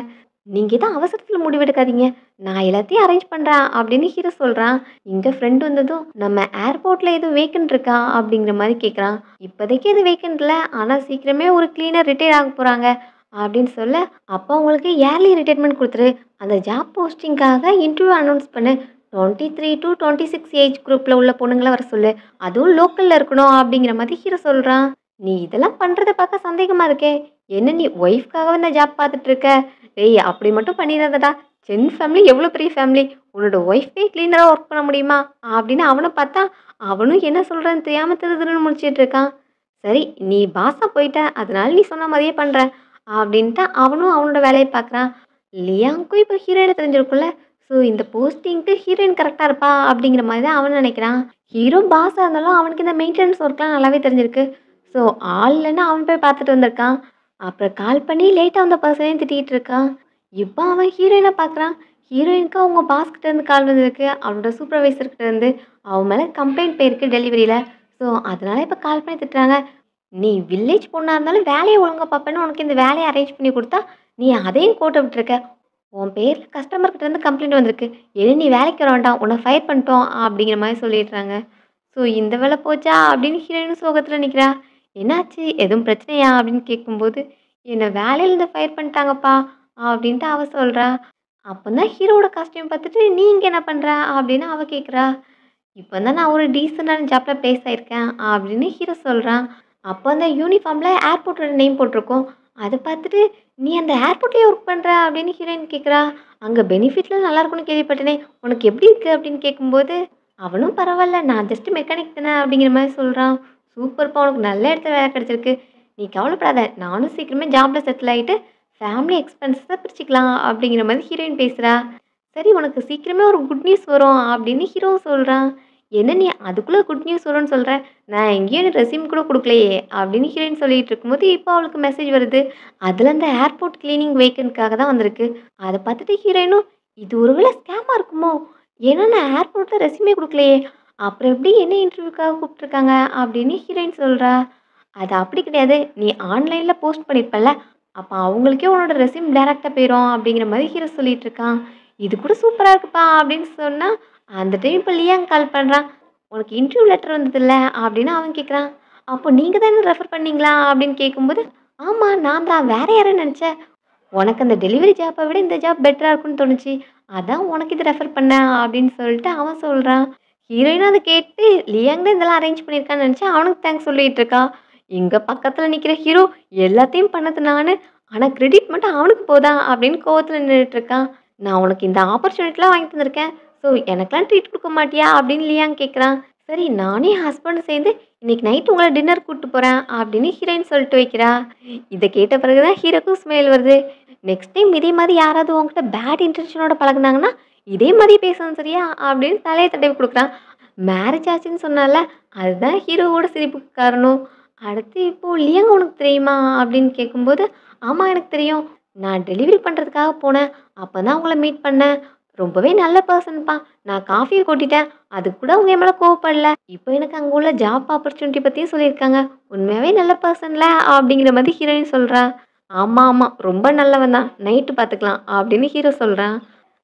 "நீங்க ஏதோ அவசரத்துல முடிவெடுக்காதீங்க. நான் எல்லாத்தையும் அரேஞ்ச் பண்றேன்" அப்படின்னு ஹீரோ சொல்றான். இங்க ஃப்ரெண்ட் வந்ததும், "நம்ம ஏர்போர்ட்ல எதுவும் வேக்கன்ட் இருக்கா?" அப்படிங்கிற மாரி கேட்குறான். "இப்போதைக்கு எதுவும் வேக்கன்ட் இல்ல. ஆனா சீக்கிரமே ஒரு கிளீனர் ரிட்டயர் ஆக போறாங்க" அப்படின்னு சொல்ல, "அப்போ அவங்களுக்கு இயர்லி ரிட்டயர்மென்ட் குடுத்துரு. அந்த ஜாப் போஸ்டிங்காக இன்டர்வியூ அனௌன்ஸ் பண்ணு. 23 டூ 26 ஏஜ் குரூப்ல உள்ள பொண்ணுங்கள வர சொல்லு. அதுவும் லோக்கல்ல இருக்கணும்" அப்படிங்கிற மாரி ஹீரோ சொல்றான். "நீ இதெல்லாம் பண்றத பார்க்க சந்தேகமா இருக்கே. என்ன நீ ஒய்ஃப்காகவா இந்த ஜாப் பார்த்துட்டு இருக்க? டேய் அப்படி மட்டும் பண்ணிறாதடா. சென் ஃபேமிலி எவ்வளோ பெரிய ஃபேமிலி. உன்னோட ஒய்ஃபே கிளீனரா ஒர்க் பண்ண முடியுமா?" அப்படின்னு அவன பார்த்தா, அவனும் என்ன சொல்றதுன்னு தெரியாம திரு திருன்னு முழிச்சிட்டு இருக்கான். "சரி நீ பாஸா போயிட்ட. அதனால நீ சொன்ன மாரியே பண்றேன்" அப்படின்ட்டு அவனும் அவனோட வேலைய பார்க்குறான். லியாங்க்கும் இப்போ ஹீரோயின தெரிஞ்சிருக்கும்ல. ஸோ இந்த போஸ்டிங்க்கு ஹீரோயின் கரெக்ட்டா இருப்பா அப்படிங்கிற மாரி தான் அவன் நினைக்கிறான். ஹீரோ பாஸா இருந்தாலும் அவனுக்கு இந்த மெயின்டனன்ஸ் ஒர்க்லாம் நல்லாவே தெரிஞ்சிருக்கு. ஸோ ஆள் இல்லன்னு அவன் போய் பார்த்துட்டு வந்திருக்கான். அப்புறம் கால் பண்ணி லேட்டா வந்த பர்சனையும் திட்டிட்டு இருக்கான். இப்போ அவன் ஹீரோயின பார்க்குறான். ஹீரோயினுக்கு அவங்க பாஸ் கிட்ட இருந்து கால் வந்திருக்கு. அவளோட சூப்பர்வைசர் கிட்ட இருந்து. அவன் மேல கம்ப்ளைண்ட் போயிருக்கு டெலிவரியில. ஸோ அதனால இப்போ கால் பண்ணி திட்டுறாங்க. "நீ வில்லேஜ் பொண்ணா இருந்தாலும் வேலைய ஒழுங்கா பார்ப்பேன்னு உனக்கு இந்த வேலைய அரேஞ்ச் பண்ணி குடுத்தா, நீ அதையும் கோட்ட விட்டுருக்க. உன் பேர்ல கஸ்டமர் கிட்ட இருந்து கம்ப்ளைண்ட் வந்திருக்கு. இனி நீ வேலைக்கு வர வேண்டாம். உன்ன ஃபயர் பண்ணிட்டோம்" அப்படிங்கிற மாரி சொல்லிடுறாங்க. ஸோ இந்த வேல போச்சா அப்படின்னு ஹீரோயினும் சோகத்துல நிக்கிறா. "என்னாச்சு? எதுவும் பிரச்சனையா?" அப்படின்னு கேட்கும்போது, "என்ன வேலையிலேருந்து ஃபயர் பண்ணிட்டாங்கப்பா" அப்படின்ட்டு அவ சொல்றா. அப்பதான் ஹீரோவோட காஸ்டியூம் பார்த்துட்டு, "நீ இங்க என்ன பண்ற?" அப்படின்னு அவ கேட்குறா. "இப்போ தான் நான் ஒரு டீசென்ட்டான ஜாப்ல பிளேஸ் ஆயிருக்கேன்" அப்படின்னு ஹீரோ சொல்றான். அப்போ அந்த யூனிஃபார்ம்ல ஏர்போர்ட்டோட நேம் போட்டிருக்கும். அத பார்த்துட்டு, "நீ அந்த ஏர்போர்ட்லயே ஒர்க் பண்ற?" அப்படின்னு ஹீரோயின் கேட்குறா. "அங்க பெனிஃபிட்லாம் நல்லா இருக்கும்னு கேள்விப்பட்டேனே, உனக்கு எப்படி இருக்கு?" அப்படின்னு கேட்கும்போது, அவனும் "பரவால்ல, நான் ஜஸ்ட் மெக்கானிக் தானே" அப்படிங்கிற மாரி சொல்றான். "சூப்பர்ப்பா! உனக்கு நல்ல இடத்துல வேலை கிடைச்சிருக்கு. நீ கவலைப்படாத. நானும் சீக்கிரமே ஜாப்ல செட்டில் ஆயிட்டு, ஃபேமிலி எக்ஸ்பென்ஸஸ பிரிச்சுக்கலாம்" அப்படிங்கிற மாரி ஹீரோயின் பேசுறா. "சரி உனக்கு சீக்கிரமே ஒரு குட் நியூஸ் வரும்" அப்படின்னு ஹீரோவும் சொல்றான். "என்ன நீ அதுக்குள்ள குட் நியூஸ் வரும்னு சொல்ற? நான் எங்கேயும் ரெஸ்யூம் கூட குடுக்கலையே" அப்படின்னு ஹீரோயின் சொல்லிட்டு இருக்கும்போது, இப்போ அவளுக்கு மெசேஜ் வருது. அதுல அந்த ஏர்போர்ட் கிளீனிங் வேக்கன்ட்காக தான் வந்திருக்கு. அத பார்த்துட்டு ஹீரோயினும், "இது ஒருவேள ஸ்கேமா இருக்குமோ? ஏன்னா நான் ஏர்போர்ட்ல ரெஸ்யூமே குடுக்கலையே. அப்புறம் எப்படி என்ன இன்டர்வியூக்காக கூப்பிட்டுருக்காங்க?" அப்படின்னு ஹீரோயின் சொல்றா. "அது அப்படி கிடையாது. நீ ஆன்லைன்ல போஸ்ட் பண்ணியிருப்பல்ல, அப்ப அவங்களுக்கே உன்னோட ரெஸ்யூம் டைரக்ட்டா போயிரும்" அப்படிங்கிற மாரி ஹீரோ சொல்லிட்டு இருக்கான். "இது கூட சூப்பரா இருக்குப்பா" அப்படின்னு சொன்னா, அந்த டைம் இப்ப லியாங் கால் பண்றான். "உனக்கு இன்டர்வியூ லெட்டர் வந்ததுல்ல?" அப்படின்னு அவன் கேட்குறான். "அப்போ நீங்க தான் என்ன ரெஃபர் பண்ணீங்களா?" அப்படின்னு கேட்கும்போது, "ஆமா நான் தான். வேற யாருன்னு நெனச்ச? உனக்கு அந்த டெலிவரி ஜாப்ப விட இந்த ஜாப் பெட்டரா இருக்கும்னு தோணுச்சு. அதான் உனக்கு இது ரெஃபர் பண்ணேன்" அப்படின்னு சொல்லிட்டு அவன் சொல்றான். ஹீரோயின் அத கேட்டு லியாங் தான் இதெல்லாம் அரேஞ்ச் பண்ணியிருக்கான்னு நெனச்சு அவனுக்கு தேங்க்ஸ் சொல்லிட்டு இருக்கா. இங்க பக்கத்துல நிக்கிற ஹீரோ எல்லாத்தையும் பண்ணது நானு. ஆனா கிரெடிட் மட்டும் அவனுக்கு போதா அப்படின்னு கோவத்துல நின்னுட்டு இருக்கான். நான் உனக்கு இந்த ஆப்பர்ச்சுனிட்டிலாம் வாங்கி தந்திருக்கேன். ஸோ எனக்கெல்லாம் ட்ரீட் குடுக்க மாட்டியா? அப்படின்னு லியாங் கேட்குறான். சரி நானும் என் ஹஸ்பண்டும் சேர்ந்து இன்னைக்கு நைட் உங்கள டின்னர் கூட்டு போறேன் அப்படின்னு ஹீரோயின் சொல்லிட்டு வைக்கிறா. இத கேட்ட பிறகு தான் ஹீரோக்கும் ஸ்மைல் வருது. நெக்ஸ்ட் டைம் இதே மாரி யாராவது உன்கிட்ட பேட் இன்டென்ஷனோட பழகுனாங்கன்னா, இதே மாரி பேசணும் சரியா? அப்படின்னு தலைய தடவி குடுக்குறான். மேரேஜ் ஆச்சுன்னு சொன்னால, அதுதான் ஹீரோவோட சிரிப்புக்கு காரணம். அடுத்து இப்போ லியாங் உனக்கு தெரியுமா? அப்படின்னு கேட்கும்போது, ஆமா எனக்கு தெரியும். நான் டெலிவரி பண்றதுக்காக போனேன். அப்பதான் உங்கள மீட் பண்ணேன். ரொம்பவே நல்ல பெர்சன்ப்பா. நான் காஃபிய கொட்டிட்டேன். அதுக்கு கூட அவங்க என் மேல கோவப்படல. இப்போ எனக்கு அங்க உள்ள ஜாப் ஆப்பர்ச்சுனிட்டி பத்தியும் சொல்லியிருக்காங்க. உண்மையாவே நல்ல பெர்சன்ல அப்படிங்கிற மாதிரி ஹீரோயின் சொல்றா. ஆமா, ஆமா. ரொம்ப நல்லவன் தான். நைட்டு பார்த்துக்கலாம் அப்படின்னு ஹீரோ சொல்றான்.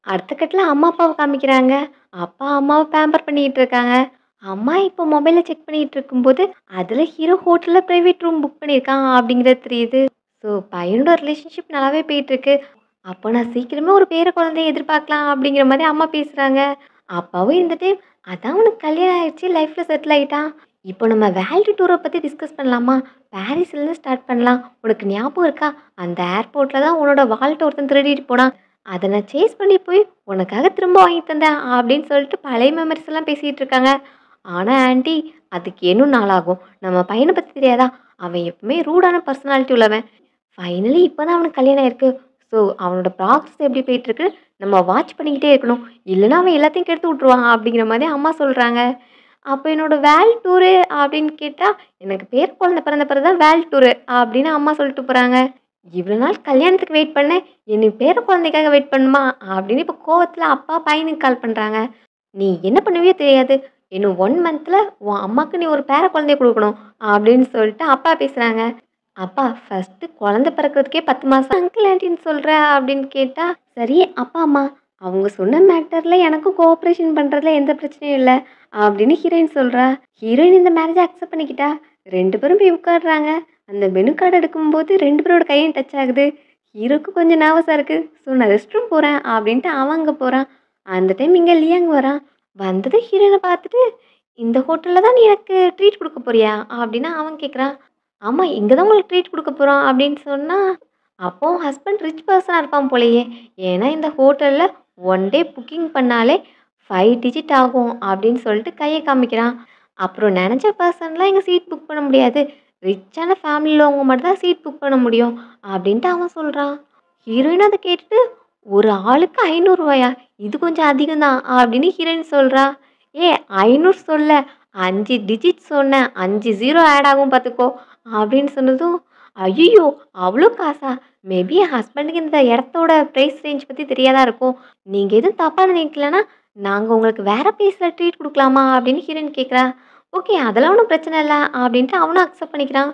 அடுத்த கட்ல அம்மா, அப்பாவ காமிக்கிறாங்க. அப்பா, அம்மாவ பேம்பர் பண்ணிட்டு இருக்காங்க. அம்மா இப்போ மொபைல செக் பண்ணிட்டு இருக்கும்போது, அதுல ஹீரோ ஹோட்டல்ல பிரைவேட் ரூம் புக் பண்ணியிருக்கான் அப்படிங்கிறது தெரியுது. ஸோ பையனோட ரிலேஷன்ஷிப் நல்லாவே போயிட்டுருக்கு. அப்போ நான் சீக்கிரமே ஒரு பேர குழந்தைய எதிர்பார்க்கலாம் அப்படிங்கிற மாரி அம்மா பேசுறாங்க. அப்பாவும் இந்த டைம் அதான் உனக்கு கல்யாணம் ஆயிடுச்சு, லைஃப்ல செட்டில் ஆயிட்டான். இப்போ நம்ம வேர்ல்டு டூர பத்தி டிஸ்கஸ் பண்ணலாமா? பாரிஸ்லேருந்து ஸ்டார்ட் பண்ணலாம். உனக்கு ஞாபகம் இருக்கா? அந்த ஏர்போர்ட்ல தான் உன்னோட வாலெட்ட ஒருத்தன் திருடிட்டு போனான். அத நான் சேஸ் பண்ணி போய் உனக்காக திரும்ப வாங்கி தந்தேன் அப்படின்னு சொல்லிட்டு பழைய மெமரிஸ் எல்லாம் பேசிட்டு இருக்காங்க. ஆனா ஆன்ட்டி அதுக்கு இன்னும் நாளாகும். நம்ம பையன பத்தி தெரியாதா? அவன் எப்பவுமே ரூடான பர்சனாலிட்டி உள்ளவன். ஃபைனலி இப்பதான் அவனுக்கு கல்யாணம் ஆயிருக்கு. ஸோ அவனோட ப்ராக்ரஸ் எப்படி போயிட்டுருக்கு நம்ம வாட்ச் பண்ணிக்கிட்டே இருக்கணும். இல்லைன்னா அவன் எல்லாத்தையும் கெடுத்து விட்ருவான் அப்படிங்கிற மாதிரி அம்மா சொல்கிறாங்க. அப்போ என்னோட வேர்ல்ட் டூரு அப்படின்னு கேட்டால் எனக்கு பேர குழந்தை பிறந்த பிறகு தான் வேர்ல்ட் டூரு அப்படின்னு அம்மா சொல்லிட்டு போகிறாங்க. இவ்வளோ நாள் கல்யாணத்துக்கு வெயிட் பண்ணேன். என்னை பேர குழந்தைக்காக வெயிட் பண்ணுமா அப்படின்னு இப்போ கோவத்தில் அப்பா பையனுக்கு கால் பண்ணுறாங்க. நீ என்ன பண்ணுவியோ தெரியாது. இன்னும் 1 மந்த்தில் உன் அம்மாவுக்கு நீ ஒரு பேர குழந்தைய கொடுக்கணும் அப்படின்னு சொல்லிட்டு அப்பா பேசுகிறாங்க. அப்பா ஃபர்ஸ்ட்டு குழந்தை பிறக்கிறதுக்கே 10 மாசம் அங்கிள் ஆன்ட்டின்னு சொல்ற அப்படின்னு கேட்டா, சரி அப்பா, அம்மா அவங்க சொன்ன மேட்டர்ல எனக்கும் கோஆப்பரேஷன் பண்றதுல எந்த பிரச்சனையும் இல்ல அப்படின்னு ஹீரோயின் சொல்றா. ஹீரோயின் இந்த மேரேஜ அக்செப்ட் பண்ணிக்கிட்டா. 2 பேரும் போய் உட்கார்றாங்க. அந்த மெனு கார்டு எடுக்கும்போது 2 பேரோட கையும் டச் ஆகுது. ஹீரோக்கு கொஞ்சம் நர்வஸா இருக்கு. ஸோ நான் ரெஸ்ட் ரூம் போறேன் அப்படின்ட்டு அவன் அங்க போறான். அந்த டைம் இங்க லியாங் வரான். வந்ததும் ஹீரோயின பார்த்துட்டு, இந்த ஹோட்டல்ல தான் நீ எனக்கு ட்ரீட் குடுக்க போறியா? அப்படின்னு அவன் கேட்குறான். ஆமா, இங்க தான் உங்களுக்கு ட்ரீட் குடுக்க போறோம் அப்படின்னு சொன்னா, அப்போ உன் ஹஸ்பண்ட் ரிச் பெர்சனா இருப்பான் போலயே! ஏன்னா இந்த ஹோட்டல்ல 1 டே புக்கிங் பண்ணாலே 5 டிஜிட் ஆகும் அப்படின்னு சொல்லிட்டு கைய காமிக்கிறான். அப்புறம் நெனச்ச பெர்சன்லாம் இங்க சீட் புக் பண்ண முடியாது. ரிச்சான ஃபேமிலில உள்ளவங்க மட்டும் தான் சீட் புக் பண்ண முடியும் அப்படின்ட்டு அவன் சொல்றான். ஹீரோயின் அத கேட்டுட்டு, "ஒரு ஆளுக்கு ரூ. 500 இது கொஞ்சம் அதிகம் தான்" அப்படின்னு ஹீரோயின் சொல்றா. "ஏய் 500 சொல்லல, 5 டிஜிட் சொன்னேன். 5 ஜீரோ ஆட் ஆகும் பார்த்துக்கோ" அப்படின்னு சொன்னதும், "ஐய்யய்யோ! அவ்ளோ காசா? மேபி என் ஹஸ்பண்டுக்கு இந்த இடத்தோட பிரைஸ் ரேஞ்ச் பத்தி தெரியாதா இருக்கும். நீங்க எதுவும் தப்பா நினைக்கலன்னா, நாங்க உங்களுக்கு வேற பிளேஸ்ல ட்ரீட் குடுக்கலாமா?" அப்படின்னு ஹீரோயின் கேட்குறா. "ஓகே அதெல்லாம் ஒண்ணும் பிரச்சனை இல்ல" அப்படின்ட்டு அவனும் அக்செப்ட் பண்ணிக்கிறான்.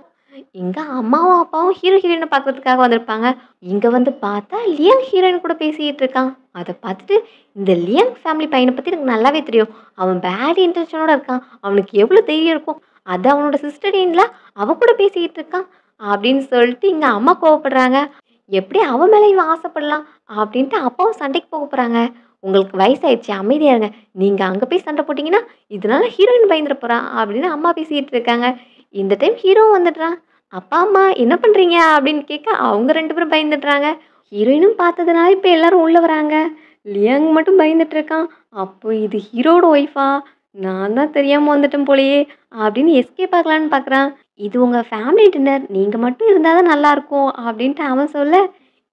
இங்க அம்மாவும், அப்பாவும் ஹீரோ, ஹீரோயின பார்க்கறதுக்காக வந்திருப்பாங்க. இங்க வந்து பார்த்தா லியாங் ஹீரோயின் கூட பேசிக்கிட்டு இருக்கான். அத பார்த்துட்டு, இந்த லியாங் ஃபேமிலி பையன பத்தி எனக்கு நல்லாவே தெரியும். அவன் பேட் இன்டென்ஷனோட இருக்கான். அவனுக்கு எவ்ளோ தைரியம் இருக்கும். அது அவனோட சிஸ்டர் இன் லா அவ கூட பேசிக்கிட்டு இருக்கான். அப்படின்னு சொல்லிட்டு இங்க அம்மா கோவப்படுறாங்க. எப்படி அவ மேல இவன் ஆசைப்படலாம்? அப்படின்ட்டு அப்பாவும் சண்டைக்கு போக போறாங்க. உங்களுக்கு வயசாயிடுச்சு அமைதியா இருங்க. நீங்க அங்க போய் சண்டை போட்டீங்கன்னா, இதனால ஹீரோயின் பயந்துற போறா அப்படின்னு அம்மா பேசிக்கிட்டு இருக்காங்க. இந்த டைம் ஹீரோவும் வந்துடுறான். "அப்பா, அம்மா என்ன பண்றீங்க?" அப்படின்னு கேட்க, அவங்க 2 பேரும் பயந்துடுறாங்க. ஹீரோயினும் பார்த்ததுனால இப்ப எல்லாரும் உள்ள வராங்க. லியாங் மட்டும் பயந்துட்டு இருக்கான். அப்போ இது ஹீரோவோட ஒய்ஃபா? நான் தான் தெரியாம வந்துட்டேன் போலயே! அப்படின்னு எஸ்கேப் ஆகலான்னு பார்க்குறான். "இது உங்க ஃபேமிலி டின்னர். நீங்க மட்டும் இருந்தா தான் நல்லாருக்கும்" அப்படின்ட்டு அவன் சொல்ல,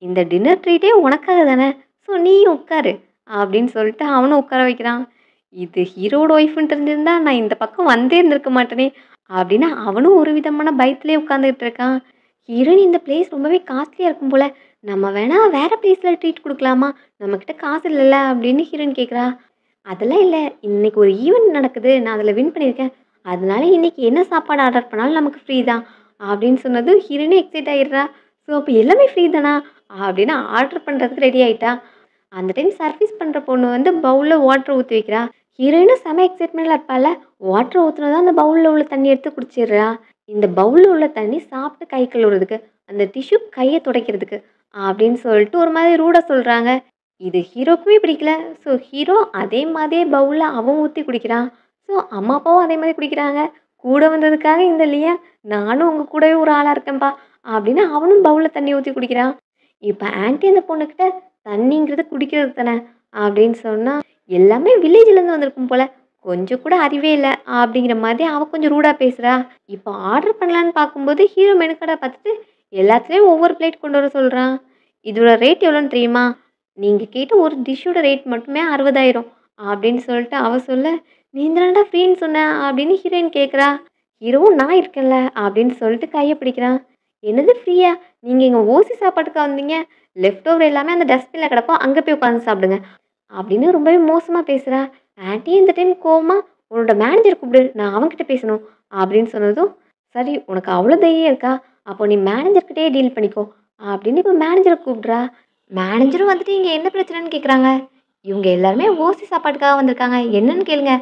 "இந்த டின்னர் ட்ரீட்டே உனக்காக தானே! ஸோ நீயும் உட்காரு" அப்படின்னு சொல்லிட்டு அவனும் உட்கார வைக்கிறான். இது ஹீரோவோட ஒய்ஃப்ன்னு தெரிஞ்சிருந்தா நான் இந்த பக்கம் வந்தே இருந்திருக்க மாட்டேனே! அப்படின்னு அவனும் ஒரு விதமான பயத்திலேயே உட்காந்துட்டு இருக்கான். ஹீரோயின் இந்த பிளேஸ் ரொம்பவே காஸ்ட்லியா இருக்கும் போல. நம்ம வேணா வேற பிளேஸ்ல ட்ரீட் குடுக்கலாமா? நம்மகிட்ட காசு இல்லல்ல அப்படின்னு ஹீரோயின் கேட்குறா. அதெல்லாம் இல்ல. இன்னைக்கு ஒரு ஈவென்ட் நடக்குது. நான் அதில வின் பண்ணியிருக்கேன். அதனால இன்னைக்கு என்ன சாப்பாடு ஆர்டர் பண்ணாலும் நமக்கு ஃப்ரீ தான். அப்படின்னு சொன்னதும் ஹீரோயினும் எக்ஸைட் ஆயிடுறா. ஸோ அப்ப எல்லாமே ஃப்ரீ தானா? அப்படின்னு ஆர்டர் பண்றதுக்கு ரெடி ஆயிட்டா. அந்த டைம் சர்வீஸ் பண்ற பொண்ணு வந்து பவுல்ல வாட்டர் ஊத்தி வைக்கிறா. ஹீரோயினும் செம எக்ஸைட்மெண்ட்ல இருப்பாள்ல. வாட்டர் ஊத்துனதும் அந்த பவுல்ல உள்ள தண்ணி எடுத்து குடிச்சிடுறா. இந்த பவுல்ல உள்ள தண்ணி சாப்பிட்டு கை கழுவுறதுக்கு, அந்த டிஷ்யூ கைய துடைக்கிறதுக்கு அப்படின்னு சொல்லிட்டு ஒரு மாதிரி ரூடா சொல்றாங்க. இது ஹீரோக்குமே பிடிக்கல. ஸோ ஹீரோ அதே மாதிரியே பவுல்ல அவன் ஊத்தி குடிக்கிறான். ஸோ அம்மா அப்பாவும் அதே மாதிரி குடிக்கிறாங்க. கூட வந்ததுக்காக இந்த லியா, நானும் உங்க கூடவே ஒரு ஆளா இருக்கேன்ப்பா அப்படின்னு அவனும் பவுல்ல தண்ணி ஊத்தி குடிக்கிறான். இப்ப ஆன்டி அந்த பொண்ணுகிட்ட தண்ணிங்கிறது குடிக்கிறது தானே அப்படின்னு சொன்னா, எல்லாமே வில்லேஜ்லேருந்து வந்திருக்கும் போல. கொஞ்சம் கூட அறிவே இல்ல அப்படிங்கிற மாதிரி அவ கொஞ்சம் ரூடா பேசுறா. இப்போ ஆர்டர் பண்ணலான்னு பார்க்கும்போது ஹீரோ மெனு கார்ட பார்த்துட்டு எல்லாத்துலயும் ஒவ்வொரு பிளேட் கொண்டு வர சொல்றான். இதோட ரேட் எவ்வளோன்னு தெரியுமா? நீங்க கேட்ட ஒரு டிஷ்ஷோட ரேட் மட்டுமே 60,000 அப்படின்னு சொல்லிட்டு அவ சொல்ல, "நீ தானடா ஃப்ரீன்னு சொன்ன" அப்படின்னு ஹீரோயின் கேட்குறா. ஹீரோவும் "நான் இருக்கேன்ல" அப்படின்னு சொல்லிட்டு கைய பிடிக்கிறான். "என்னது ஃப்ரீயா? நீங்க இங்க ஓசி சாப்பாட்டுக்கா வந்தீங்க? லெஃப்ட் ஓவர் எல்லாமே அந்த டஸ்ட்பின்ல கிடக்கும். அங்க போய் உட்காந்து சாப்பிடுங்க" அப்படின்னு ரொம்பவே மோசமா பேசுறா. ஆன்ட்டி இந்த டைம் கோவமா, "உன்னோட மேனேஜர் கூப்பிடு. நான் அவன்கிட்ட பேசணும்" அப்படின்னு சொன்னதும், "சரி உனக்கு அவ்வளோ தைரியம் இருக்கா? அப்போ நீ மேனேஜர்கிட்டயே டீல் பண்ணிக்கோ" அப்படின்னு இப்போ மேனேஜர கூப்பிடுறா. மேனேஜரும் வந்துட்டு இங்க என்ன பிரச்சனைன்னு கேட்குறாங்க. இவங்க எல்லாருமே ஓசி சாப்பாட்டுக்காக வந்திருக்காங்க. என்னன்னு கேளுங்க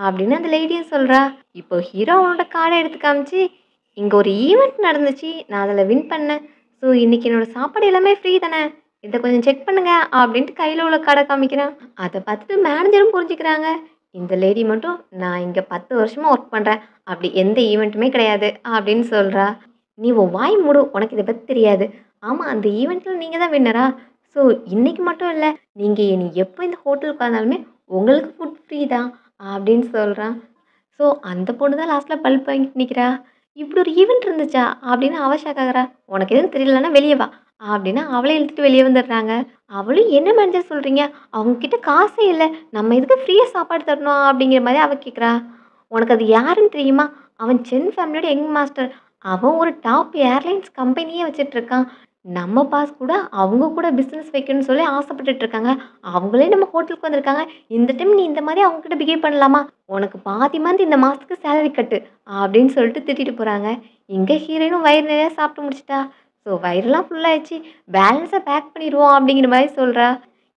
அப்படின்னு அந்த லேடியும் சொல்றா. இப்போ ஹீரோ அவனோட கார்டை எடுத்து காமிச்சு, இங்க ஒரு ஈவெண்ட் நடந்துச்சு. நான் அதில் வின் பண்ணேன். ஸோ இன்னைக்கு என்னோட சாப்பாடு எல்லாமே ஃப்ரீ தானே. இதை கொஞ்சம் செக் பண்ணுங்க அப்படின்ட்டு கையில் உள்ள கார்டை காமிக்கிறான். அதை பார்த்துட்டு மேனேஜரும் புரிஞ்சுக்கிறாங்க. இந்த லேடி மட்டும் நான் இங்கே 10 வருஷமா ஒர்க் பண்ணுறேன். அப்படி எந்த ஈவெண்ட்டுமே கிடையாது அப்படின்னு சொல்றா. நீ உன் வாய் மூடு. உனக்கு இதை பற்றி தெரியாது. ஆமா அந்த ஈவெண்ட்ல நீங்க தான் வின்னரா? ஸோ இன்னைக்கு மட்டும் இல்ல. நீங்க இனி எப்போ இந்த ஹோட்டலுக்கு வந்தாலுமே உங்களுக்கு ஃபுட் ஃப்ரீ தான் அப்படின்னு சொல்றான். ஸோ அந்த பொண்ணு தான் லாஸ்ட்ல பல்ப் வாங்கிட்டு நிக்கிறா. இப்படி ஒரு ஈவெண்ட் இருந்துச்சா? அப்படின்னு அவ ஷாக் ஆகுறா. உனக்கு எதுவும் தெரியலன்னா வெளிய வா அப்படின்னு அவளை இழுத்துட்டு வெளியே வந்துடுறாங்க. அவளும் என்ன மேனேஜர் சொல்றீங்க? அவங்க கிட்ட காசே இல்ல. நம்ம எதுக்கு ஃப்ரீயா சாப்பாடு தரணும் அப்படிங்கிற மாதிரி அவ கேட்குறா. உனக்கு அது யாருன்னு தெரியுமா? அவன் சென் ஃபேமிலியோட யங் மாஸ்டர். அவன் ஒரு டாப் ஏர்லைன்ஸ் கம்பெனியே வச்சுட்டு இருக்கான். நம்ம பாஸ் கூட அவங்க கூட பிஸ்னஸ் வைக்கணும்னு சொல்லி ஆசைப்பட்டுட்டு இருக்காங்க. அவங்களே நம்ம ஹோட்டலுக்கு வந்திருக்காங்க. இந்த டைம் நீ இந்த மாதிரி அவங்க கிட்ட பிஹேவ் பண்ணலாமா? உனக்கு பாதி மந்த் இந்த மாசத்துக்கு சேலரி கட்டு அப்படின்னு சொல்லிட்டு திட்டிட்டு போறாங்க. இங்க ஹீரோயினும் வயிறு நிறைய சாப்பிட்டு முடிச்சிட்டா. ஸோ வயிறெல்லாம் ஃபுல் ஆயிடுச்சு. பேலன்ஸை பேக் பண்ணிடுவோம் அப்படிங்கிற மாதிரி சொல்றா.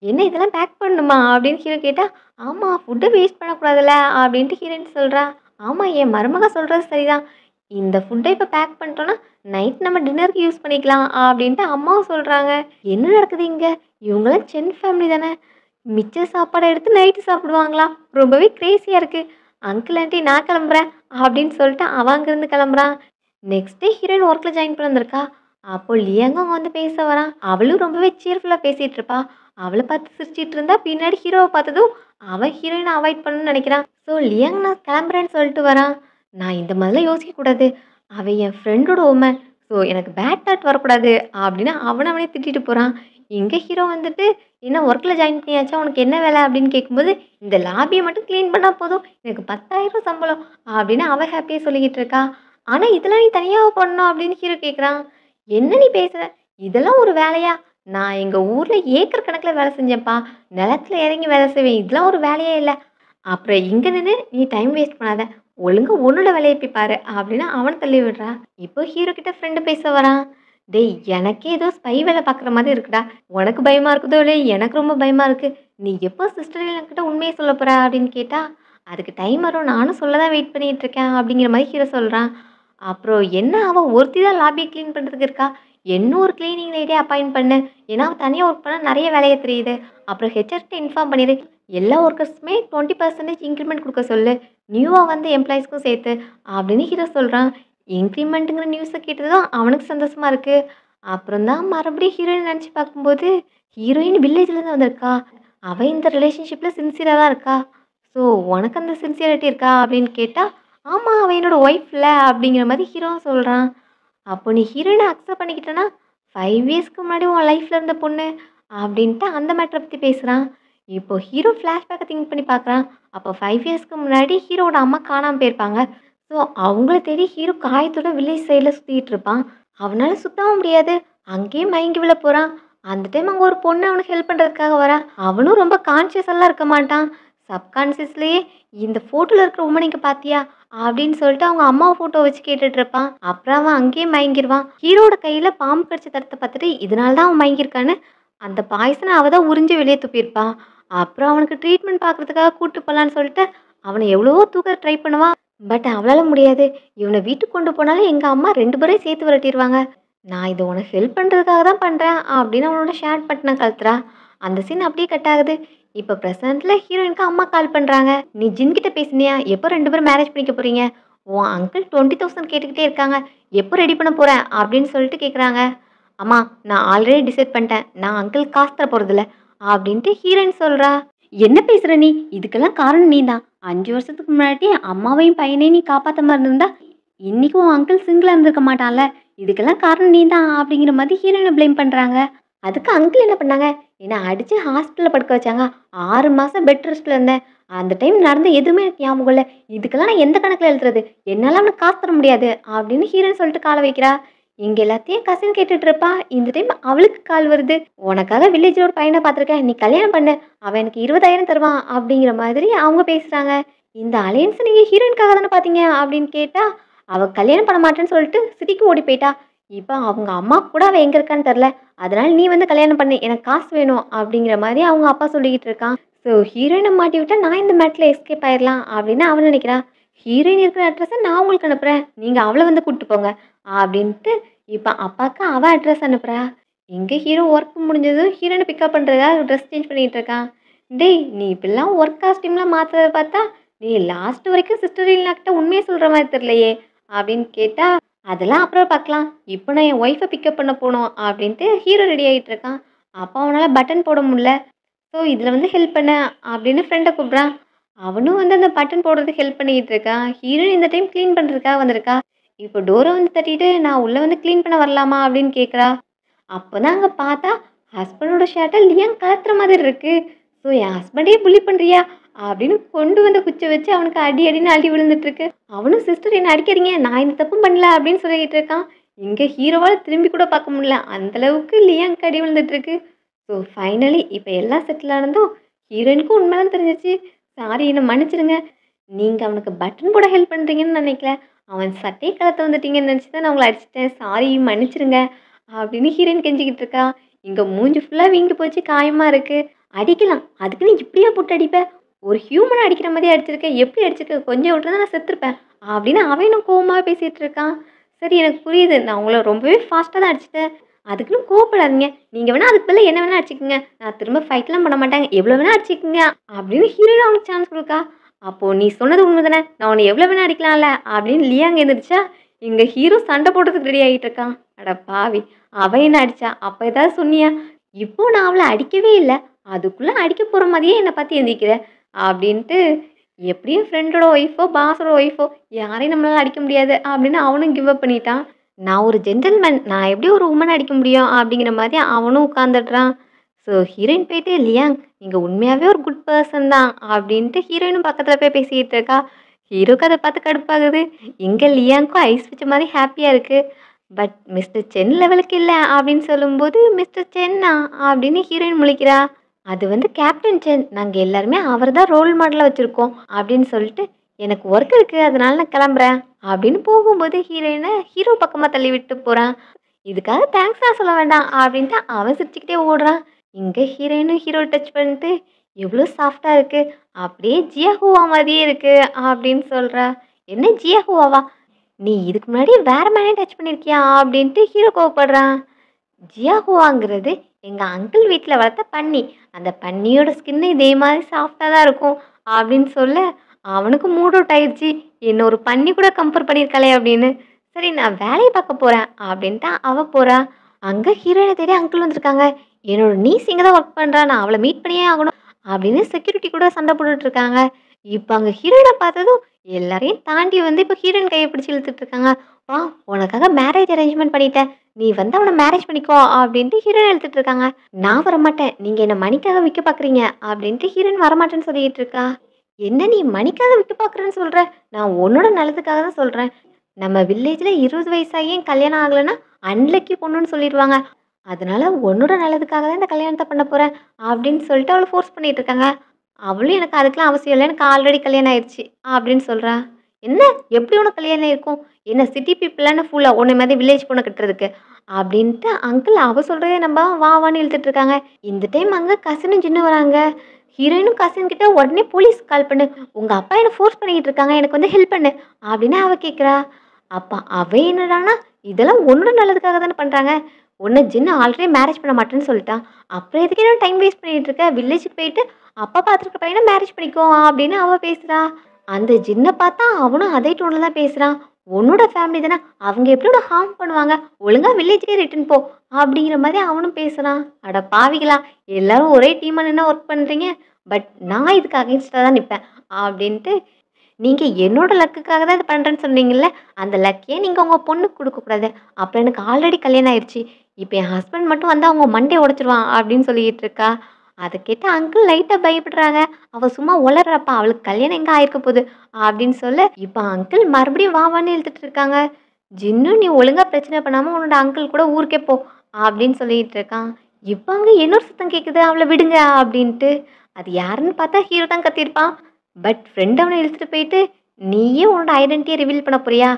என்ன இதெல்லாம் பேக் பண்ணணுமா அப்படின்னு ஹீரோ கேட்டா, ஆமா ஃபுட்டை வேஸ்ட் பண்ணக்கூடாதுல்ல அப்படின்ட்டு ஹீரோயின் சொல்றா. ஆமா என் மருமக சொல்றது சரிதான். இந்த ஃபுட்டை இப்போ பேக் பண்ணிட்டோம்னா நைட் நம்ம டின்னருக்கு யூஸ் பண்ணிக்கலாம் அப்படின்ட்டு அம்மாவும் சொல்கிறாங்க. என்ன நடக்குது இங்கே? இவங்களாம் சென் ஃபேமிலி தானே. மிச்ச சாப்பாடை எடுத்து நைட்டு சாப்பிடுவாங்களா? ரொம்பவே கிரேஸியாக இருக்குது. அங்கிள் ஆண்டி நான் கிளம்புறேன் அப்படின்னு சொல்லிட்டு அவன் அங்கேருந்து கிளம்புறான். நெக்ஸ்ட் டே ஹீரோயின் ஒர்க்கில் ஜாயின் பண்ண வந்திருக்கா. அப்போ லியாங்க அவங்க வந்து பேச வரான். அவளும் ரொம்பவே சீர்ஃபுல்லாக பேசிகிட்டு இருப்பா. அவளை பார்த்து சிரிச்சிட்டு இருந்தா பின்னாடி ஹீரோவை பார்த்ததும் அவன் ஹீரோயினை அவாய்ட் பண்ணணும்னு நினைக்கிறான். ஸோ லியாங் நான் கிளம்புறேன்னு சொல்லிட்டு வரான். நான் இந்த மாதிரிலாம் யோசிக்கக்கூடாது. அவள் என் ஃப்ரெண்டோட உமன். ஸோ எனக்கு பேட் தாட் வரக்கூடாது அப்படின்னு அவனே திட்டிட்டு போகிறான். எங்கள் ஹீரோ வந்துட்டு என்ன ஒர்க்கில் ஜாயின் பண்ணியாச்சா உனக்கு என்ன வேலை அப்படின்னு கேட்கும்போது இந்த லாபியை மட்டும் க்ளீன் பண்ணால் போதும் எனக்கு 10,000 சம்பளம் அப்படின்னு அவள் ஹாப்பியாக சொல்லிக்கிட்டு இருக்கா. ஆனால் இதெல்லாம் நீ தனியாக பண்ணணும் அப்படின்னு ஹீரோ கேட்குறான். என்ன நீ பேசுகிற? இதெல்லாம் ஒரு வேலையா? நான் எங்கள் ஊரில் ஏக்கர் கணக்கில் வேலை செஞ்சேன்ப்பா. நிலத்துல இறங்கி வேலை செய்வேன். இதெல்லாம் ஒரு வேலையே இல்லை. அப்புறம் இங்கே நின்று நீ டைம் வேஸ்ட் பண்ணாத. ஒழுங்கா உன்னோட வேலைய போய் பாரு அப்படின்னு அவன தள்ளி விடுறா. இப்போ ஹீரோ கிட்ட ஃப்ரெண்டு பேச வரான். டேய் எனக்கே ஏதோ ஸ்பை வேலை பார்க்குற மாதிரி இருக்குடா. உனக்கு பயமா இருக்குதோ இல்லையோ எனக்கு ரொம்ப பயமா இருக்கு. நீ எப்போ சிஸ்டர் என்கிட்ட உண்மையை சொல்ல போற அப்படின்னு கேட்டா, அதுக்கு டைம் வரும் நானும் சொல்ல தான் வெயிட் பண்ணிட்டு இருக்கேன் அப்படிங்கிற மாதிரி ஹீரோ சொல்றான். அப்புறம் என்ன அவ ஒருத்தி தான் லாபியை க்ளீன் பண்ணுறதுக்கு இருக்கா. என்ன ஒரு கிளீனிங் லேடியை அப்பாயிண்ட் பண்ணு. ஏன்னா அவள் தனியாக ஒர்க் பண்ணால் நிறைய வேலையை தெரியுது. அப்புறம் ஹெச்ஆர்கிட்ட இன்ஃபார்ம் பண்ணிடு. எல்லா ஒர்க்கர்ஸுமே 20% இன்க்ரிமெண்ட் கொடுக்க சொல்லு. நியூவாக வந்து எம்ப்ளாயீஸ்க்கும் சேர்த்து அப்படின்னு ஹீரோ சொல்கிறான். இன்க்ரிமெண்ட்டுங்கிற நியூஸை கேட்டது தான் அவனுக்கு சந்தோஷமாக இருக்குது. அப்புறம் தான் மறுபடியும் ஹீரோயின் நினச்சி பார்க்கும்போது ஹீரோயின் வில்லேஜ்லேருந்து வந்திருக்கா. அவள் இந்த ரிலேஷன்ஷிப்பில் சின்சியராக தான் இருக்கா. ஸோ உனக்கு அந்த சின்சியரிட்டி இருக்கா அப்படின்னு கேட்டால் ஆமாம் அவள் என்னோட ஒய்ஃப்ல அப்படிங்கிற மாதிரி ஹீரோவும் சொல்கிறான். அப்போ நீ ஹீரோயினை அக்செப்ட் பண்ணிக்கிட்டேன்னா 5 இயர்ஸ்க்கு முன்னாடி உன் லைஃப்பில் இருந்த பொண்ணு அப்படின்ட்டு அந்த மேட்டரை பற்றி பேசுகிறான். இப்போ ஹீரோ ஃப்ளாஷ்பேக்கை திங்க் பண்ணி பார்க்குறான். அப்போ 5 இயர்ஸ்க்கு முன்னாடி ஹீரோட அம்மா காணாமல் போயிருப்பாங்க. ஸோ அவங்கள தேடி ஹீரோ காயத்தோட வில்லேஜ் சைடில் சுற்றிட்டு இருப்பான். அவனால் சுத்தவும் முடியாது. அங்கேயே மயங்கி விழ போகிறான். அந்த டைம் அங்கே ஒரு பொண்ணு அவனுக்கு ஹெல்ப் பண்ணுறதுக்காக வரா. அவனும் ரொம்ப கான்ஷியஸ் எல்லாம் இருக்க மாட்டான். சப்கான்ஷியஸ்லேயே இந்த ஃபோட்டோவில் இருக்கிற உமனை இங்கே பார்த்தியா அப்படின்னு சொல்லிட்டு அவங்க அம்மா ஃபோட்டோ வச்சு கேட்டுட்டு இருப்பான். அப்புறம் அவன் அங்கேயே மயங்கிடுவான். ஹீரோட கையில் பாம்பு கடிச்ச தரத்தை பார்த்துட்டு இதனால தான் அவன் மயங்கியிருக்கான்னு அந்த பாய்சனை அவள் தான் உறிஞ்சி வெளியே துப்பியிருப்பான். அப்புறம் அவனுக்கு ட்ரீட்மெண்ட் பார்க்குறதுக்காக கூப்பிட்டு போகலான்னு சொல்லிட்டு அவனை எவ்வளவோ தூக்க ட்ரை பண்ணுவான். பட் அவளால் முடியாது. இவனை வீட்டுக்கு கொண்டு போனாலும் எங்கள் அம்மா 2 பேரையும் சேர்த்து விரட்டிடுவாங்க. நான் இதை உனக்கு ஹெல்ப் பண்ணுறதுக்காக தான் பண்ணுறேன் அப்படின்னு அவனோட ஷேர் பட்டனை கழுத்துறா. அந்த சீன் அப்படியே கட் ஆகுது. இப்போ ப்ரெசென்ட்ல ஹீரோயினுக்கு அம்மா கால் பண்றாங்க. "நீ ஜின் கிட்ட பேசினியா? எப்போ 2 பேரும் மேரேஜ் பண்ணிக்க போறீங்க? உன் அங்கிள் 20,000 கேட்டுக்கிட்டே இருக்காங்க. எப்போ ரெடி பண்ண போற?" அப்படின்னு சொல்லிட்டு கேட்குறாங்க. "அம்மா நான் ஆல்ரெடி டிசைட் பண்ணிட்டேன். நான் அங்கிள் காசு தர போறதில்ல." அப்படின்ட்டு ஹீரோயின் சொல்றா. "என்ன பேசுற நீ? இதுக்கெல்லாம் காரணம் நீ தான். 5 வருஷத்துக்கு முன்னாடி அம்மாவையும் பையனையும் நீ காப்பாத்தாம இருந்திருந்தா, இன்னைக்கு உன் அங்கிள் சிங்கிளா இருந்திருக்க மாட்டான்ல. இதுக்கெல்லாம் காரணம் நீ தான்." அப்படிங்கிற மாதிரி ஹீரோயின ப்ளேம் பண்றாங்க. அதுக்கு அங்கிள் என்ன பண்ணாங்க, என்ன அடிச்சு ஹாஸ்பிட்டல்ல படுக்க வச்சாங்க. 6 மாசம் பெட் ரெஸ்ட்ல இருந்தேன். அந்த டைம் நடந்த எதுவுமே எனக்கு ஞாபகம் இல்ல. இதுக்கெல்லாம் நான் எந்த கணக்குல எழுதுறது? என்னால அவனுக்கு காசு தர முடியாது அப்படின்னு ஹீரோயின் சொல்லிட்டு கால வைக்கிறா. இங்க எல்லாத்தையும் கசின் கேட்டுட்டு இருப்பா. இந்த டைம் அவளுக்கு கால் வருது. "உனக்காக வில்லேஜ்ல ஒரு பையனை பார்த்துருக்கேன். நீ கல்யாணம் பண்ணு. அவன் எனக்கு 20,000 தருவான்." அப்படிங்கிற மாதிரி அவங்க பேசுறாங்க. "இந்த அலையன்ஸ் நீங்க ஹீரோயினுக்காக தானே பார்த்தீங்க?" அப்படின்னு கேட்டா, அவ கல்யாணம் பண்ண மாட்டேன்னு சொல்லிட்டு சிட்டிக்கு ஓடி போயிட்டா. இப்ப அவங்க அம்மா கூட அவ எங்க இருக்கான்னு தெரியல. அதனால நீ வந்து கல்யாணம் பண்ணு. எனக்கு காசு வேணும் அப்படிங்கிற மாதிரி அவங்க அப்பா சொல்லிக்கிட்டு இருக்கான். ஸோ ஹீரோயின மாட்டி விட்டா நான் இந்த மேட்ல எஸ்கேப் ஆயிரலாம் அப்படின்னு அவ நினைக்கிறா. ஹீரோயின் இருக்கிற அட்ரஸ நான் உங்களுக்கு அனுப்புறேன். நீங்க அவள வந்து கூட்டு போங்க அப்படின்ட்டு இப்ப அப்பாக்கு அவ அட்ரஸ் அனுப்புறா. இங்க ஹீரோ ஒர்க் முடிஞ்சதும் ஹீரோயின பிக்கப் பண்றதுக்காக ட்ரெஸ் சேஞ்ச் பண்ணிட்டு இருக்கான். டேய் நீ இப்படிலாம் ஒர்க் காஸ்டியூம்லாம் மாத்துறத பார்த்தா நீ லாஸ்ட் வரைக்கும் சிஸ்டர் இல்லா கிட்ட உண்மையை சொல்ற மாதிரி தெரியலையே அப்படின்னு கேட்டா, அதெல்லாம் அப்புறம் பார்க்கலாம். இப்போ நான் என் ஒய்ஃபை பிக்கப் பண்ண போணும் அப்படின்ட்டு ஹீரோ ரெடி ஆகிட்டு இருக்கான். அப்போ அவனால பட்டன் போட முடியல. ஸோ இதில் வந்து ஹெல்ப் பண்ண அப்படின்னு ஃப்ரெண்டை கூப்பிட்றான். அவனும் வந்து அந்த பட்டன் போடுறதுக்கு ஹெல்ப் பண்ணிக்கிட்டு இருக்கான். ஹீரோயின் இந்த டைம் க்ளீன் பண்ணுறதுக்காக வந்திருக்கா. இப்போ டோரை வந்து தட்டிட்டு நான் உள்ளே வந்து க்ளீன் பண்ண வரலாமா அப்படின்னு கேட்குறா. அப்போதான் அங்கே பார்த்தா ஹஸ்பண்டோட ஷர்ட்டை லியான் கலத்துற மாதிரி இருக்கு. ஸோ என் ஹஸ்பண்டே புள்ளி பண்ணுறியா அப்படின்னு கொண்டு வந்து குச்சி வச்சு அவனுக்கு அடி அடின்னு அடி விழுந்துட்டு இருக்கு. அவனும் சிஸ்டர் என்ன அடிக்கிறீங்க, நான் இந்த தப்பும் பண்ணல அப்படின்னு சொல்லிக்கிட்டு இருக்கான். இங்கே ஹீரோவால் திரும்பி கூட பார்க்க முடியல, அந்த அளவுக்கு லியானுக்கு அடி விழுந்துட்டு இருக்கு. ஸோ ஃபைனலி இப்போ எல்லாம் செட்டில் ஆனதும் ஹீரோயினுக்கும் உண்மைதான் தெரிஞ்சிச்சு. சாரி என்னை மன்னிச்சிடுங்க, நீங்கள் அவனுக்கு பட்டன் போட ஹெல்ப் பண்ணுறீங்கன்னு நினைக்கல, அவன் சட்டையை கலத்த வந்துட்டீங்கன்னு நினச்சி தான் நான் உங்களை அடிச்சிட்டேன், சாரி மன்னிச்சிடுங்க அப்படின்னு ஹீரோயின் கெஞ்சிக்கிட்டு இருக்கா. இங்கே மூஞ்சி ஃபுல்லாக வீங்கி போச்சு, காயமாக இருக்கு. அடிக்கலாம், அதுக்கு நீ இப்படியே போட்டு அடிப்ப, ஒரு ஹியூமனை அடிக்கிற மாதிரி அடிச்சிருக்க, எப்படி அடிச்சிருக்க, கொஞ்சம் விட்டுருந்தா நான் செத்துருப்பேன் அப்படின்னு அவன் இன்னும் கோவமாக பேசிகிட்டு இருக்கான். சரி எனக்கு புரியுது, நான் உங்களை ரொம்பவே ஃபாஸ்ட்டாக தான் அடிச்சிட்டேன், அதுக்குன்னு கோவப்படாதீங்க, நீங்கள் வேணால் அதுக்கு பதிலா என்ன வேணால் அடிச்சிக்கங்க, நான் திரும்ப ஃபைட்லாம் பண்ண மாட்டேன், எவ்வளோ வேணால் அடிச்சிக்கங்க அப்படின்னு ஹீரோயின் அவனுக்கு சான்ஸ் கொடுக்கா. அப்போது நீ சொன்னது உண்மை தானே, நான் உன்னை எவ்வளோ வேணால் அடிக்கலாம்ல அப்படின்னு லியாங்க எழுந்திரிச்சா. இங்கே ஹீரோ சண்டை போடுறதுக்கு ரெடி ஆகிட்டு இருக்கான். அட பாவி, அவ என்ன அடிச்சா, அப்போ ஏதாவது சொன்னியா? இப்போ நான் அவளை அடிக்கவே இல்லை, அதுக்குள்ளே அடிக்க போகிற மாதிரியே என்னை பார்த்து எந்திரிக்கிற அப்படின்ட்டு, எப்படியும் ஃப்ரெண்டோட ஒய்ஃபோ பாஸோட ஒய்ஃபோ யாரையும் நம்மளால அடிக்க முடியாது அப்படின்னு அவனும் கிவ் அப் பண்ணிட்டான். நான் ஒரு ஜென்டில்மேன், நான் எப்படி ஒரு உமன் அடிக்க முடியும் அப்படிங்கிற மாதிரி அவனும் உட்காந்துடுறான். ஸோ ஹீரோயின் போயிட்டு லியாங் நீங்கள் உண்மையாகவே ஒரு குட் பர்சன் தான் அப்படின்ட்டு ஹீரோயினும் பக்கத்தில் போய் பேசிக்கிட்டு இருக்கா. ஹீரோக்கு அதை பார்த்து கடுப்பாகுது. இங்கே லியாங்க்கும் ஐஸ் வச்ச மாதிரி ஹாப்பியாக இருக்குது. பட் மிஸ்டர் சென் லெவலுக்கு இல்லை அப்படின்னு சொல்லும்போது, மிஸ்டர் சென்னா அப்படின்னு ஹீரோயின் முழிக்கிறா. அது வந்து கேப்டன் சென், நாங்கள் எல்லாருமே அவர் தான் ரோல் மாடலாக வச்சுருக்கோம் அப்படின்னு சொல்லிட்டு, எனக்கு ஒர்க் இருக்குது அதனால நான் கிளம்புறேன் அப்படின்னு போகும்போது ஹீரோயினை ஹீரோ பக்கமாக தள்ளி விட்டு போகிறான். இதுக்காக தேங்க்ஸ் நான் சொல்ல வேண்டாம் அப்படின்ட்டு அவன் சிரிச்சுக்கிட்டே ஓடுறான். இங்கே ஹீரோயினும் ஹீரோ டச் பண்ணிட்டு, எவ்வளோ சாஃப்டாக இருக்குது, அப்படியே ஜியாஹூவா மாதிரியே இருக்குது அப்படின்னு சொல்கிறா. என்ன ஜியாஹூவாவா, நீ இதுக்கு முன்னாடி வேற மேனே டச் பண்ணியிருக்கியா அப்படின்ட்டு ஹீரோ கோவப்படுறான். ஜியாஹுவாங்கிறது எங்கள் அங்கிள் வீட்டில் வளர்த்த பன்னி, அந்த பன்னியோட ஸ்கின்னு இதே மாதிரி சாஃப்டாக தான் இருக்கும் அப்படின்னு சொல்ல, அவனுக்கு மூட் அவுட் ஆயிடுச்சு. என்ன ஒரு பன்னி கூட கம்பேர் பண்ணியிருக்காளே அப்படின்னு. சரி நான் வேலையை பார்க்க போகிறேன் அப்படின்ட்டு அவள் போகிறா. அங்கே ஹீரோயினை தேடி அங்கிள் வந்திருக்காங்க. என்னோட நீஸ் இங்கே தான் ஒர்க் பண்ணுறா, நான் அவளை மீட் பண்ணியே ஆகணும் அப்படின்னு செக்யூரிட்டி கூட சண்டை போட்டுட்டு இருக்காங்க. இப்போ அங்கே ஹீரோயினை பார்த்ததும் எல்லாரையும் தாண்டி வந்து இப்போ ஹீரோயின் கையை பிடிச்சி இழுத்துட்டு இருக்காங்க. வா, உனக்காக மேரேஜ் அரேஞ்ச்மெண்ட் பண்ணிட்டேன், நீ வந்து அவனை மேரேஜ் பண்ணிக்கோ அப்படின்ட்டு ஹீரோயின் எழுத்துட்டு இருக்காங்க. நான் வரமாட்டேன், நீங்க என்ன மணிக்காக விற்க பாக்குறீங்க அப்படின்ட்டு ஹீரோயின் வரமாட்டேன்னு சொல்லிட்டு இருக்கா. என்ன நீ மணிக்காக விற்க பாக்குறேன்னு சொல்ற, நான் உன்னோட நல்லதுக்காக தான் சொல்றேன். நம்ம வில்லேஜ்ல 20 வயசாகியும் கல்யாணம் ஆகலைன்னா அன்லக்கி பொண்ணுன்னு சொல்லிடுவாங்க, அதனால உன்னோட நல்லதுக்காக தான் இந்த கல்யாணத்தை பண்ண போறேன் அப்படின்னு சொல்லிட்டு அவளை ஃபோர்ஸ் பண்ணிட்டு இருக்காங்க. அவளும் எனக்கு அதுக்கெல்லாம் அவசியம் இல்லை, எனக்கு ஆல்ரெடி கல்யாணம் ஆயிடுச்சு அப்படின்னு சொல்றா. என்ன, எப்படி உனக்கு கல்யாணம் இருக்கும், என்ன சிட்டி பீப்புளான ஃபுல்லா உன்னை மாதிரி வில்லேஜ் பொண்ணை கட்டுறதுக்கு அப்படின்ட்டு அங்கிள் அவ சொல்கிறதே நம்ம வா வான்னு இழுத்துட்டு இருக்காங்க. இந்த டைம் அங்கே கசினும் சின்ன வராங்க. ஹீரோயினும் கசின் கிட்ட உடனே போலீஸ் கால் பண்ணு, உங்கள் அப்பா என்னை ஃபோர்ஸ் பண்ணிக்கிட்டு இருக்காங்க, எனக்கு வந்து ஹெல்ப் பண்ணு அப்படின்னு அவ கேட்குறா. அப்பா அவ என்னடானா, இதெல்லாம் ஒன்றும் நல்லதுக்காக தானே பண்ணுறாங்க, உன்னை ஜின்னு ஆல்ரெடி மேரேஜ் பண்ண மாட்டேன்னு சொல்லிட்டான். அப்புறம் எதுக்கு என்ன டைம் வேஸ்ட் பண்ணிட்டு இருக்க? வில்லேஜுக்கு போயிட்டு அப்பா பார்த்துருக்க பையனை மேரேஜ் பண்ணிக்கோ அப்படின்னு அவ பேசுறா. அந்த ஜின்னை பார்த்தா அவனும் அதே டோன்ல தான் பேசுறான். உன்னோட ஃபேமிலி தானே, அவங்க எப்படி உன்னை ஹார்ம் பண்ணுவாங்க? ஒழுங்கா வில்லேஜுக்கே ரிட்டர்ன் போ அப்படிங்கிற மாதிரி அவனும் பேசுறான். அட பாவிகளா, எல்லாரும் ஒரே டீமா நின்று ஒர்க் பண்றீங்க. பட் நான் இதுக்கு அகைன்ஸ்டாக தான் நிற்பேன் அப்படின்ட்டு, நீங்க என்னோட லக்குக்காக தான் இது பண்றேன்னு சொன்னீங்கல்ல, அந்த லக்கையே நீங்க உங்க பொண்ணுக்கு குடுக்கக்கூடாது. அப்புறம் எனக்கு ஆல்ரெடி கல்யாணம் ஆயிருச்சு. இப்ப என் ஹஸ்பண்ட் மட்டும் வந்தா அவங்க மண்டைய உடைச்சுருவான் அப்படின்னு சொல்லிட்டு இருக்கா. அத கேட்டு அங்கிள் லைட்டா பயப்படுறாங்க. அவ சும்மா உளர்றப்பா, அவளுக்கு கல்யாணம் எங்க ஆயிருக்க போகுது அப்படின்னு சொல்ல, இப்ப அங்கிள் மறுபடியும் வா வான்னு இழுத்துட்டு இருக்காங்க. ஜின்னு நீ ஒழுங்கா பிரச்சனை பண்ணாம உன்னோட அங்கிள் கூட ஊருக்கே போ அப்படின்னு சொல்லிட்டு இருக்கான். இப்ப அங்க இன்னொரு சத்தம் கேக்குது, அவளை விடுங்க அப்படின்ட்டு. அது யாருன்னு பார்த்தா ஹீரோ தான் கத்தியிருப்பான். பட் ஃப்ரெண்ட் அவனை இழுத்துட்டு போயிட்டு, நீயே உன்னோட ஐடென்டிட்டியை ரிவீல் பண்ண போறியா?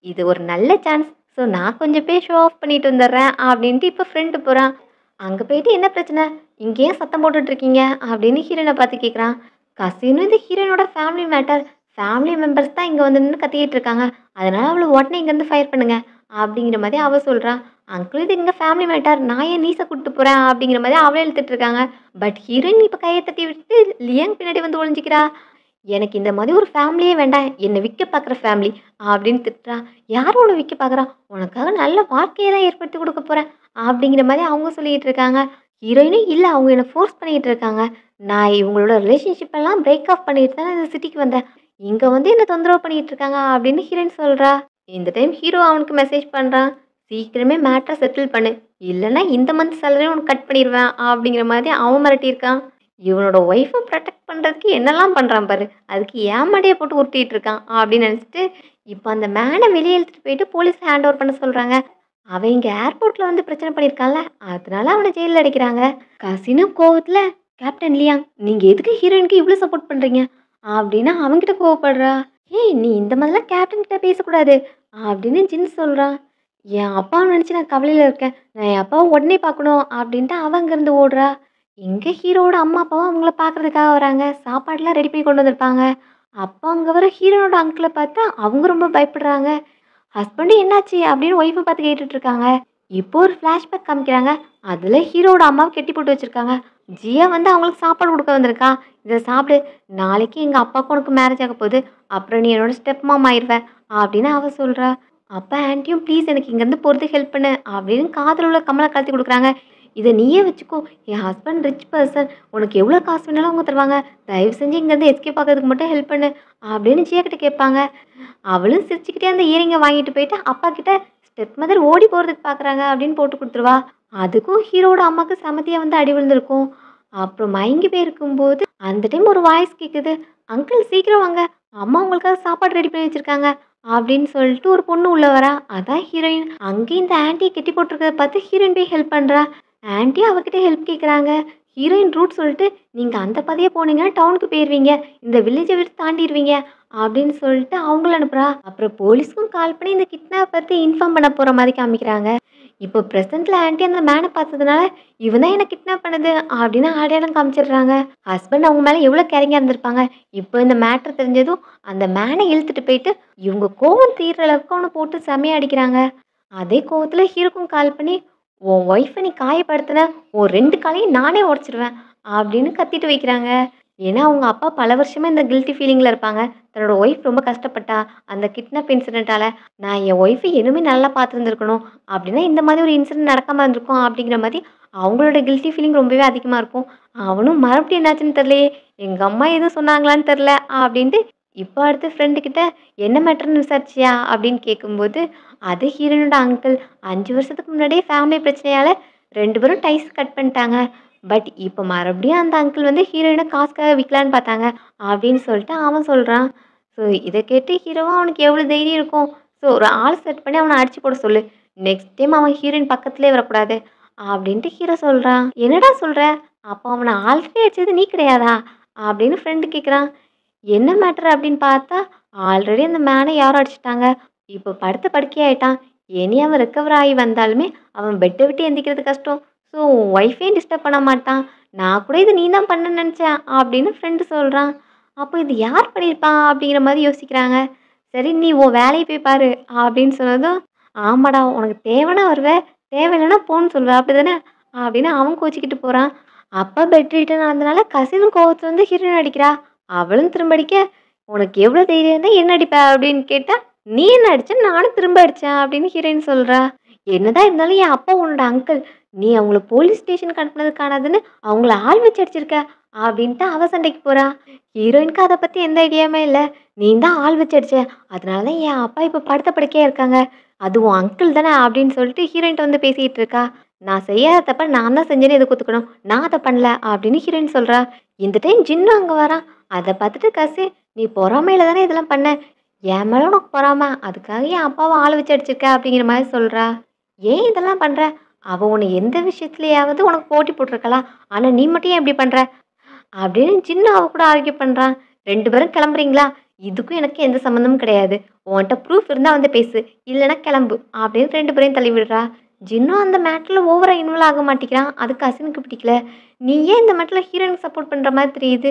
இது ஒரு நல்ல சான்ஸ். ஸோ நான் கொஞ்சம் போய் ஷோ ஆஃப் பண்ணிட்டு வந்துடுறேன் அப்படின்ட்டு இப்போ ஃப்ரெண்டு போகிறான். அங்கே போயிட்டு என்ன பிரச்சனை, இங்கே ஏன் சத்தம் போட்டுட்டு இருக்கீங்க அப்படின்னு ஹீரோனை பார்த்து கேட்குறான். கசினும் இது ஹீரோனோட ஃபேமிலி மேட்டர். ஃபேமிலி மெம்பர்ஸ் தான் இங்கே வந்து நின்று கத்திக்கிட்டு இருக்காங்க. அதனால அவளை உடனே இங்கேருந்து ஃபயர் பண்ணுங்க அப்படிங்கிற மாதிரி அவள் சொல்கிறான். அங்கிள் இது எங்கள் ஃபேமிலி மேட்டர், நான் ஏன் நீசை கூப்பிட்டு போகிறேன் அப்படிங்கிற மாதிரி அவளே இழுத்துட்டு இருக்காங்க. பட் ஹீரோயின் இப்போ கையை தட்டி விட்டு லியாங் பின்னாடி வந்து ஒளிஞ்சிக்கிறா. எனக்கு இந்த மாதிரி ஒரு ஃபேமிலியே வேண்டாம், என்னை விற்க பார்க்குற ஃபேமிலி அப்படின்னு திட்டுறா. யார் உன்னை விற்க பார்க்குறா? உனக்காக நல்ல வாழ்க்கையை தான் ஏற்படுத்தி கொடுக்க போகிறேன் அப்படிங்கிற மாதிரி அவங்க சொல்லிட்டு இருக்காங்க. ஹீரோயினும் இல்லை, அவங்க என்னை ஃபோர்ஸ் பண்ணிகிட்டு இருக்காங்க. நான் இவங்களோட ரிலேஷன்ஷிப் எல்லாம் பிரேக் ஆஃப் பண்ணிட்டு தான் இந்த சிட்டிக்கு வந்தேன். இங்கே வந்து என்னை தொந்தரவு பண்ணிட்டு இருக்காங்க அப்படின்னு ஹீரோயின் சொல்கிறா. இந்த டைம் ஹீரோ அவனுக்கு மெசேஜ் பண்ணுறான். சீக்கிரமே மேட்ரை செட்டில் பண்ணு, இல்லைன்னா இந்த மந்த் சேலரி உனக்கு கட் பண்ணிடுவேன் அப்படிங்கிற மாதிரி அவன் மிரட்டியிருக்கான். இவனோட ஒய்ஃபை ப்ரொடெக்ட் பண்ணுறதுக்கு என்னெல்லாம் பண்ணுறான் பாரு, அதுக்கு ஏமாடியை போட்டு உருட்டிகிட்டு இருக்கான் அப்படின்னு நினச்சிட்டு இப்போ அந்த மேனை வெளியே இழுத்துட்டு போயிட்டு போலீஸ் ஹேண்ட் ஓவர் பண்ண சொல்கிறாங்க. அவன் இங்கே ஏர்போர்ட்டில் வந்து பிரச்சனை பண்ணியிருக்கான்ல, அதனால அவனை ஜெயிலில் அடைக்கிறாங்க. கசினு கோவத்தில், கேப்டன் லியாங் நீங்கள் எதுக்கு ஹீரோயினுக்கு இவ்வளோ சப்போர்ட் பண்ணுறீங்க அப்படின்னு அவன்கிட்ட கோவப்படுறா. ஏய் நீ இந்த மாதிரிலாம் கேப்டன் கிட்ட பேசக்கூடாது அப்படின்னு ஜின் சொல்கிறான். என் அப்பாவை நினச்சி நான் கவலையில் இருக்கேன், நான் என் அப்பாவை உடனே பார்க்கணும் அப்படின்ட்டு அவன் அங்கேருந்து ஓடுறா. எங்கே ஹீரோவோட அம்மா அப்பாவும் அவங்கள பார்க்குறதுக்காக வராங்க. சாப்பாடுலாம் ரெடி பண்ணி கொண்டு வந்திருப்பாங்க. அப்போ அங்கே வர ஹீரோனோட அங்கிளை பார்த்தா அவங்க ரொம்ப பயப்படுறாங்க. ஹஸ்பண்டு என்னாச்சு அப்படின்னு ஒய்ஃபை பார்த்து கேட்டுட்டு இருக்காங்க. இப்போ ஒரு ஃப்ளாஷ்பேக் காமிக்கிறாங்க. அதில் ஹீரோவோட அம்மாவை கெட்டி போட்டு வச்சுருக்காங்க. ஜியா வந்து அவங்களுக்கு சாப்பாடு கொடுக்க வந்திருக்கான். இதை சாப்பிடு, நாளைக்கு எங்கள் அப்பாவுக்கும் உனக்கு மேரேஜ் ஆக போகுது, அப்புறம் நீ என்னோட ஸ்டெப் மாம் ஆயிடுவ அப்படின்னு அவ சொல்கிறா. அப்போ ஆன்ட்டியும் ப்ளீஸ் எனக்கு இங்கேருந்து போகிறதுக்கு ஹெல்ப் பண்ணு அப்படின்னு காதில் உள்ள கமலை கழட்டி கொடுக்குறாங்க. இதை நீயே வச்சுக்கோ, என் ஹஸ்பண்ட் ரிச் பர்சன், உனக்கு எவ்வளோ காசு வேணாலும் அவங்க தருவாங்க, தயவு செஞ்சு இங்கேருந்து எஸ்கேப் ஆகிறதுக்கு மட்டும் ஹெல்ப் பண்ணு அப்படின்னு ஜியா கிட்ட கேட்பாங்க. அவளும் சிரிச்சுக்கிட்டே அந்த இயரிங்கை வாங்கிட்டு போயிட்டு அப்பா கிட்ட ஸ்டெப் மதர் ஓடி போகிறதுக்கு பார்க்குறாங்க அப்படின்னு போட்டு கொடுத்துருவா. அதுக்கும் ஹீரோட அம்மாவுக்கு சமத்தியாக வந்து அடி விழுந்திருக்கும். அப்புறம் மயங்கி போயிருக்கும்போது அந்த டைம் ஒரு வாய்ஸ் கேட்குது, அங்கிள் சீக்கிரம் வாங்க, அம்மா உங்களுக்காக சாப்பாடு ரெடி பண்ணி வச்சுருக்காங்க அப்படின்னு சொல்லிட்டு ஒரு பொண்ணு உள்ள வரா. அதான் ஹீரோயின். அங்கே இந்த ஆன்ட்டியை கெட்டி போட்டிருக்கிறத பார்த்து ஹீரோயின் போய் ஹெல்ப் பண்ணுறா. ஆன்ட்டி அவகிட்ட ஹெல்ப் கேட்குறாங்க. ஹீரோயின் ரூட் சொல்லிட்டு, நீங்கள் அந்த பாதையாக போனீங்கன்னா டவுனுக்கு போயிடுவீங்க, இந்த வில்லேஜை விட்டு தாண்டிடுவீங்க அப்படின்னு சொல்லிட்டு அவங்கள அனுப்புகிறா. அப்புறம் போலீஸ்க்கும் கால் பண்ணி இந்த கிட்னாப் பற்றி இன்ஃபார்ம் பண்ண போகிற மாதிரி காமிக்கிறாங்க. இப்போ ப்ரெசென்ட்டில் ஆன்ட்டி அந்த மேனை பார்த்ததுனால இவன் தான் என்னை கிட்னாப் பண்ணுது அப்படின்னு அடையாளம் காமிச்சிடுறாங்க. ஹஸ்பண்ட் அவங்க மேலே எவ்வளோ கேரிங்காக இருந்திருப்பாங்க. இப்போ இந்த மேட்ரு தெரிஞ்சதும் அந்த மேனை இழுத்துட்டு போயிட்டு இவங்க கோவம் தீர்ற அளவுக்கு அவனை போட்டு செமையாக அடிக்கிறாங்க. அதே கோவத்தில் ஹீரோக்கும் கால் பண்ணி, உன் ஒய்ஃபை நீ காயப்படுத்தின, உன் 2 காலையும் நானே உடச்சிடுவேன் அப்படின்னு கத்திட்டு வைக்கிறாங்க. ஏன்னா அவங்க அப்பா பல வருஷமாக இந்த கில்ட்டி ஃபீலிங்கில் இருப்பாங்க. தன்னோட ஒய்ஃப் ரொம்ப கஷ்டப்பட்டா அந்த கிட்னாப் இன்சிடென்ட்டால், நான் என் ஒய்ஃபை இனிமேல் நல்லா பார்த்துருந்துருக்கணும் அப்படின்னா இந்த மாதிரி ஒரு இன்சிடென்ட் நடக்காமல் இருந்திருக்கும் அப்படிங்கிற மாதிரி அவங்களோட கில்ட்டி ஃபீலிங் ரொம்பவே அதிகமாக இருக்கும். அவனும் மறுபடியும் என்னாச்சுன்னு தெரிலையே, எங்கள் அம்மா எதுவும் சொன்னாங்களான்னு தெரில அப்படின்ட்டு இப்போ அடுத்து ஃப்ரெண்டுக்கிட்ட என்ன மேட்டர்னு விசாரிச்சியா அப்படின்னு கேட்கும்போது, அது ஹீரோனோட அங்கிள் 5 வருஷத்துக்கு முன்னாடியே ஃபேமிலி பிரச்சனையால் 2 பேரும் டைஸ் கட் பண்ணிட்டாங்க. பட் இப்போ மறுபடியும் அந்த அங்கிள் வந்து ஹீரோயினை காசுக்காக விற்கலான்னு பார்த்தாங்க அப்படின்னு சொல்லிட்டு அவன் சொல்கிறான். ஸோ இதை கேட்டு ஹீரோவும் அவனுக்கு எவ்வளோ தைரியம் இருக்கும். ஸோ ஒரு ஆள் செட் பண்ணி அவனை அடிச்சு போட சொல்லு, நெக்ஸ்ட் டைம் அவன் ஹீரோயின் பக்கத்துலேயே வரக்கூடாது அப்படின்ட்டு ஹீரோ சொல்கிறான். என்னடா சொல்கிற, அப்போ அவனை ஆல்ரெடி அடிச்சது நீ கிடையாதா அப்படின்னு ஃப்ரெண்டு கேட்குறான். என்ன மேட்ரு அப்படின்னு பார்த்தா, ஆல்ரெடி அந்த மேனை யாரோ அடிச்சிட்டாங்க. இப்போ படுத்த படுக்கையாயிட்டான். இனி அவன் ரெக்கவர் ஆகி வந்தாலுமே அவன் பெட்டை விட்டு எந்திக்கிறது கஷ்டம். ஸோ ஒய்ஃபையும் டிஸ்டர்ப் பண்ண மாட்டான். நான் கூட இது நீ தான் பண்ண நினச்சேன் அப்படின்னு ஃப்ரெண்டு சொல்கிறான். அப்போ இது யார் பண்ணியிருப்பான் அப்படிங்கிற மாதிரி யோசிக்கிறாங்க. சரி நீ உன் வேலையை போய் பாரு அப்படின்னு சொன்னதும், ஆமாடா உனக்கு தேவைன்னா வருவ, தேவையில்லைன்னா போன்னு சொல்லுவ அப்படிதானே அப்படின்னு அவன் கோச்சிக்கிட்டு போறான். அப்பா பெட் ரிட்டன் ஆனதுனால கசினும் கோவத்துல வந்து ஹீரோயின் அடிக்கிறா. அவளும் திரும்ப அடிக்க, உனக்கு எவ்வளோ தைரியம் இருந்தா என்ன அடிப்ப அப்படின்னு கேட்டா, நீ என்ன அடிச்ச நானும் திரும்ப அடிச்சேன் அப்படின்னு ஹீரோயின் சொல்றா. என்னதான் இருந்தாலும் என் அப்பா உன்னோட அங்கிள், நீ அவங்கள போலீஸ் ஸ்டேஷனுக்கு அனுப்புனது காணாதுன்னு அவங்கள ஆள் வச்சு அடிச்சிருக்க அப்படின்ட்டு அவ சண்டைக்கு போறா. ஹீரோயினுக்கு அதை பத்தி எந்த ஐடியாவுமே இல்லை. நீ தான் ஆள் வச்சு அடிச்ச, அதனால தான் என் அப்பா இப்போ படுத்த படுக்கையா இருக்காங்க, அது உன் அங்கிள் தானே அப்படின்னு சொல்லிட்டு ஹீரோயின்ட்ட வந்து பேசிக்கிட்டு இருக்கா. நான் செய்யாத தப்ப நான் தான் செஞ்சேன்னு எதுக்கு ஒத்துக்கணும், நான் அதை பண்ணல அப்படின்னு ஹீரோயின் சொல்றா. இந்த டைம் ஜின்னு அங்கே வரான். அதை பார்த்துட்டு கசி, நீ பொறாமையில தானே இதெல்லாம் பண்ண, என் மேல உனக்கு பொறாம, அதுக்காக என் அப்பாவை ஆள் வச்சு அடிச்சிருக்க அப்படிங்கிற மாதிரி சொல்றா. ஏன் இதெல்லாம் பண்ற, அவ உன்னை எந்த விஷயத்துலயாவது உனக்கு போட்டி போட்டிருக்கலாம், ஆனா நீ மட்டும் ஏன் இப்படி பண்ற அப்படின்னு ஜின்னு அவ கூட ஆர்கியூ பண்றான். 2 பேரும் கிளம்புறீங்களா, இதுக்கும் எனக்கு எந்த சம்மந்தமும் கிடையாது, உன்கிட்ட ப்ரூஃப் இருந்தா வந்து பேசு, இல்லைன்னா கிளம்பு அப்படின்னு 2 பேரையும் தள்ளி விடுறா. ஜின்னும் அந்த மேட்டரில் ஓவரா இன்வால்வ் ஆக மாட்டேங்கிறான். அதுக்கு அசினுக்கு பிடிக்கல. நீ ஏன் இந்த மேட்டரில் ஹீரோயினுக்கு சப்போர்ட் பண்ணுற மாதிரி தெரியுது,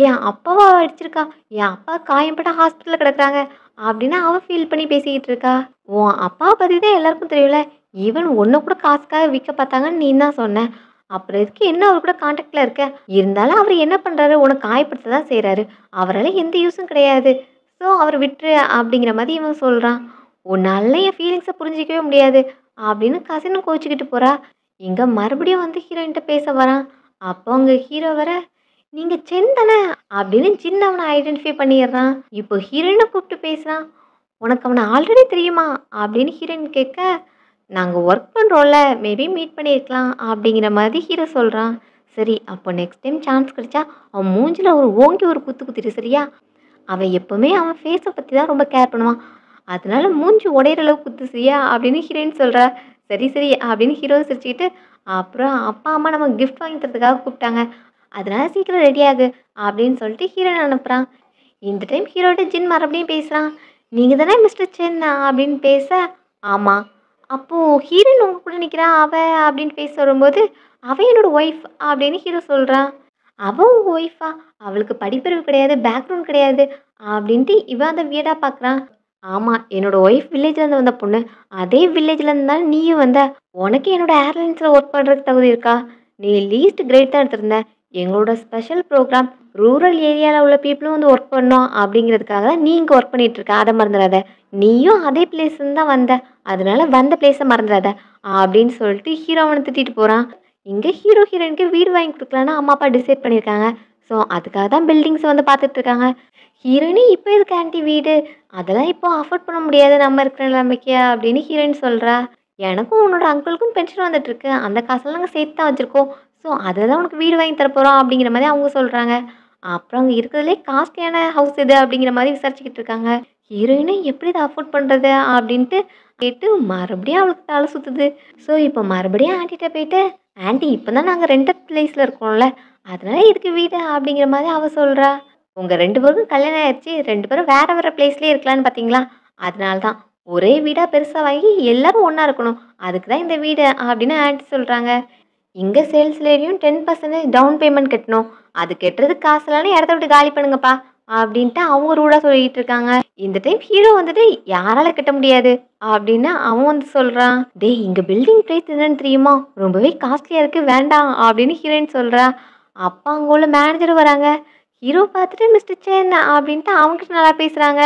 என் அப்பாவா அடிச்சிருக்கா, என் அப்பா காயம்பட்ட ஹாஸ்பிட்டலில் கிடக்குறாங்க அப்படின்னு அவ ஃபீல் பண்ணி பேசிக்கிட்டு இருக்கா. உன் அப்பாவை பற்றி தான் எல்லாருக்கும் தெரியல, ஈவன் ஒன்றை கூட காசுக்காக விற்க பார்த்தாங்கன்னு நீ தான் சொன்ன, அப்புறம் எதுக்கு என்ன அவர் கூட காண்டாக்டில் இருக்க, இருந்தாலும் அவர் என்ன பண்ணுறாரு, உனக்கு காயப்படுத்த தான் செய்கிறாரு, அவரால் எந்த யூஸும் கிடையாது, ஸோ அவர் விட்டுரு அப்படிங்கிற மாதிரி இவன் சொல்கிறான். உன்னால என் ஃபீலிங்ஸை புரிஞ்சிக்கவே முடியாது அப்படின்னு கசினும் கோச்சிக்கிட்டு போறா. இங்க மறுபடியும் வந்து ஹீரோயின்ட்ட பேச வரான். அப்போ அங்க ஹீரோ வர, நீங்க சென் தானே அப்படின்னு சின்ன அவனை ஐடென்டிஃபை பண்ணிடுறான். இப்போ ஹீரோயினை கூப்பிட்டு பேசுறான். உனக்கு அவனை ஆல்ரெடி தெரியுமா அப்படின்னு ஹீரோயின் கேட்க, நாங்க ஒர்க் பண்றோம்ல, மேபி மீட் பண்ணியிருக்கலாம் அப்படிங்கிற மாதிரி ஹீரோ சொல்றான். சரி, அப்போ நெக்ஸ்ட் டைம் சான்ஸ் கிடைச்சா அவன் மூஞ்சில ஒரு ஓங்கி ஒரு குத்து குத்திட்டு சரியா, அவன் எப்பவுமே அவன் ஃபேஸை பற்றி தான் ரொம்ப கேர் பண்ணுவான், அதனால மூஞ்சி உடையிற அளவுக்கு குத்து சரியா அப்படின்னு ஹீரோயின் சொல்கிறா. சரி சரி அப்படின்னு ஹீரோ சிரிச்சுக்கிட்டு, அப்புறம் அப்பா அம்மா நம்ம கிஃப்ட் வாங்கி தரதுக்காக கூப்பிட்டாங்க, அதனால சீக்கிரம் ரெடி ஆகு அப்படின்னு சொல்லிட்டு ஹீரோயின் அனுப்புகிறான். இந்த டைம் ஹீரோட்ட ஜின் மறுபடியும் பேசுகிறான். நீங்கள் தானே மிஸ்டர் சென் அப்படின்னு பேச, ஆமாம். அப்போது ஹீரோயின் உங்க கூட நிற்கிறா அவ அப்படின்னு பேச வரும்போது, அவ என்னோட ஒய்ஃப் அப்படின்னு ஹீரோ சொல்கிறான். அவள் உங்கள் ஒய்ஃபா, அவளுக்கு படிப்பறிவு கிடையாது, பேக்ரவுண்ட் கிடையாது அப்படின்ட்டு இவன் அந்த வியடாக பார்க்குறான். ஆமாம், என்னோட ஒய்ஃப் வில்லேஜ்லேருந்து வந்த பொண்ணு, அதே வில்லேஜ்லேருந்து தான் நீயும் வந்த, உனக்கு என்னோட ஏர்லைன்ஸில் ஒர்க் பண்ணுறதுக்கு தகுதி இருக்கா, நீ லீஸ்ட் கிரேட் தான் எடுத்திருந்த, எங்களோட ஸ்பெஷல் ப்ரோக்ராம் ரூரல் ஏரியாவில் உள்ள பீப்புளும் வந்து ஒர்க் பண்ணோம் அப்படிங்கிறதுக்காக தான் நீ இங்கே ஒர்க் பண்ணிட்டு இருக்க, அதை மறந்துடாத, நீயும் அதே பிளேஸ்லேருந்து தான் வந்த, அதனால வந்த பிளேஸை மறந்துடாத அப்படின்னு சொல்லிட்டு ஹீரோ அவனை திட்டிட்டு போகிறான். இங்கே ஹீரோ ஹீரோயினுக்கு வீடு வாங்கி கொடுக்கலான்னு அம்மா அப்பா டிசைட் பண்ணியிருக்காங்க. ஸோ அதுக்காக தான் பில்டிங்ஸ் வந்து பார்த்துட்டு இருக்காங்க. ஹீரோயினே இப்போ எதுக்கு ஆன்ட்டி வீடு, அதெல்லாம் இப்போ அஃபோர்ட் பண்ண முடியாது நம்ம இருக்கிற நிலைமைக்கு அப்படின்னு ஹீரோயின் சொல்கிறா. எனக்கும் உன்னோட அங்கிளுக்கும் பென்ஷன் வந்துட்டுருக்கு, அந்த காசெல்லாம் நாங்கள் சேர்த்து தான் வச்சுருக்கோம், ஸோ அதில் தான் உனக்கு வீடு வாங்கி தரப்போகிறோம் அப்படிங்கிற மாதிரி அவங்க சொல்கிறாங்க. அப்புறம் அங்கே இருக்கிறதுலே காஸ்ட்லியான ஹவுஸ் இது அப்படிங்கிற மாதிரி விசாரிச்சுக்கிட்டு இருக்காங்க. ஹீரோயினை எப்படி இதை அஃபோர்ட் பண்ணுறது அப்படின்ட்டு கேட்டு மறுபடியும் அவளுக்கு தலை சுற்றுது. ஸோ இப்போ மறுபடியும் ஆன்ட்டிகிட்ட போயிட்டு, ஆன்ட்டி இப்போ தான் நாங்கள் ரெண்டட் பிளேஸில் இருக்கோம்ல, அதனால இதுக்கு வீடு அப்படிங்கிற மாதிரி அவள் சொல்கிறா. உங்கள் 2 பேருக்கும் கல்யாணம் ஆயிடுச்சு, 2 பேரும் வேறு வேறு பிளேஸ்லேயே இருக்கலான்னு பார்த்தீங்களா, அதனால தான் ஒரே வீடாக பெருசாக வாங்கி எல்லாரும் ஒன்றா இருக்கணும், அதுக்கு தான் இந்த வீடு அப்படின்னு ஆன்ட்டி சொல்கிறாங்க. இங்கே சேல்ஸ்லேயும் 10% டவுன் பேமெண்ட் கட்டணும், அது கட்டுறதுக்கு காசு இல்லைன்னு இடத்த விட்டு காலி பண்ணுங்கப்பா அப்படின்ட்டு அவங்க ரூடாக சொல்லிட்டு இருக்காங்க. இந்த டைம் ஹீரோ வந்துட்டு யாரால கட்ட முடியாது அப்படின்னு அவன் வந்து சொல்கிறான். டேய், இங்கே பில்டிங் ப்ரைஸ் என்னன்னு தெரியுமா, ரொம்பவே காஸ்ட்லியாக இருக்குது, வேண்டாம் அப்படின்னு ஹீரோயின் சொல்கிறா. அப்போ அங்கே உள்ள மேனேஜர் வராங்க. ஹீரோ பார்த்துட்டு மிஸ்டர் சென் அப்படின்ட்டு அவங்ககிட்ட நல்லா பேசுகிறாங்க.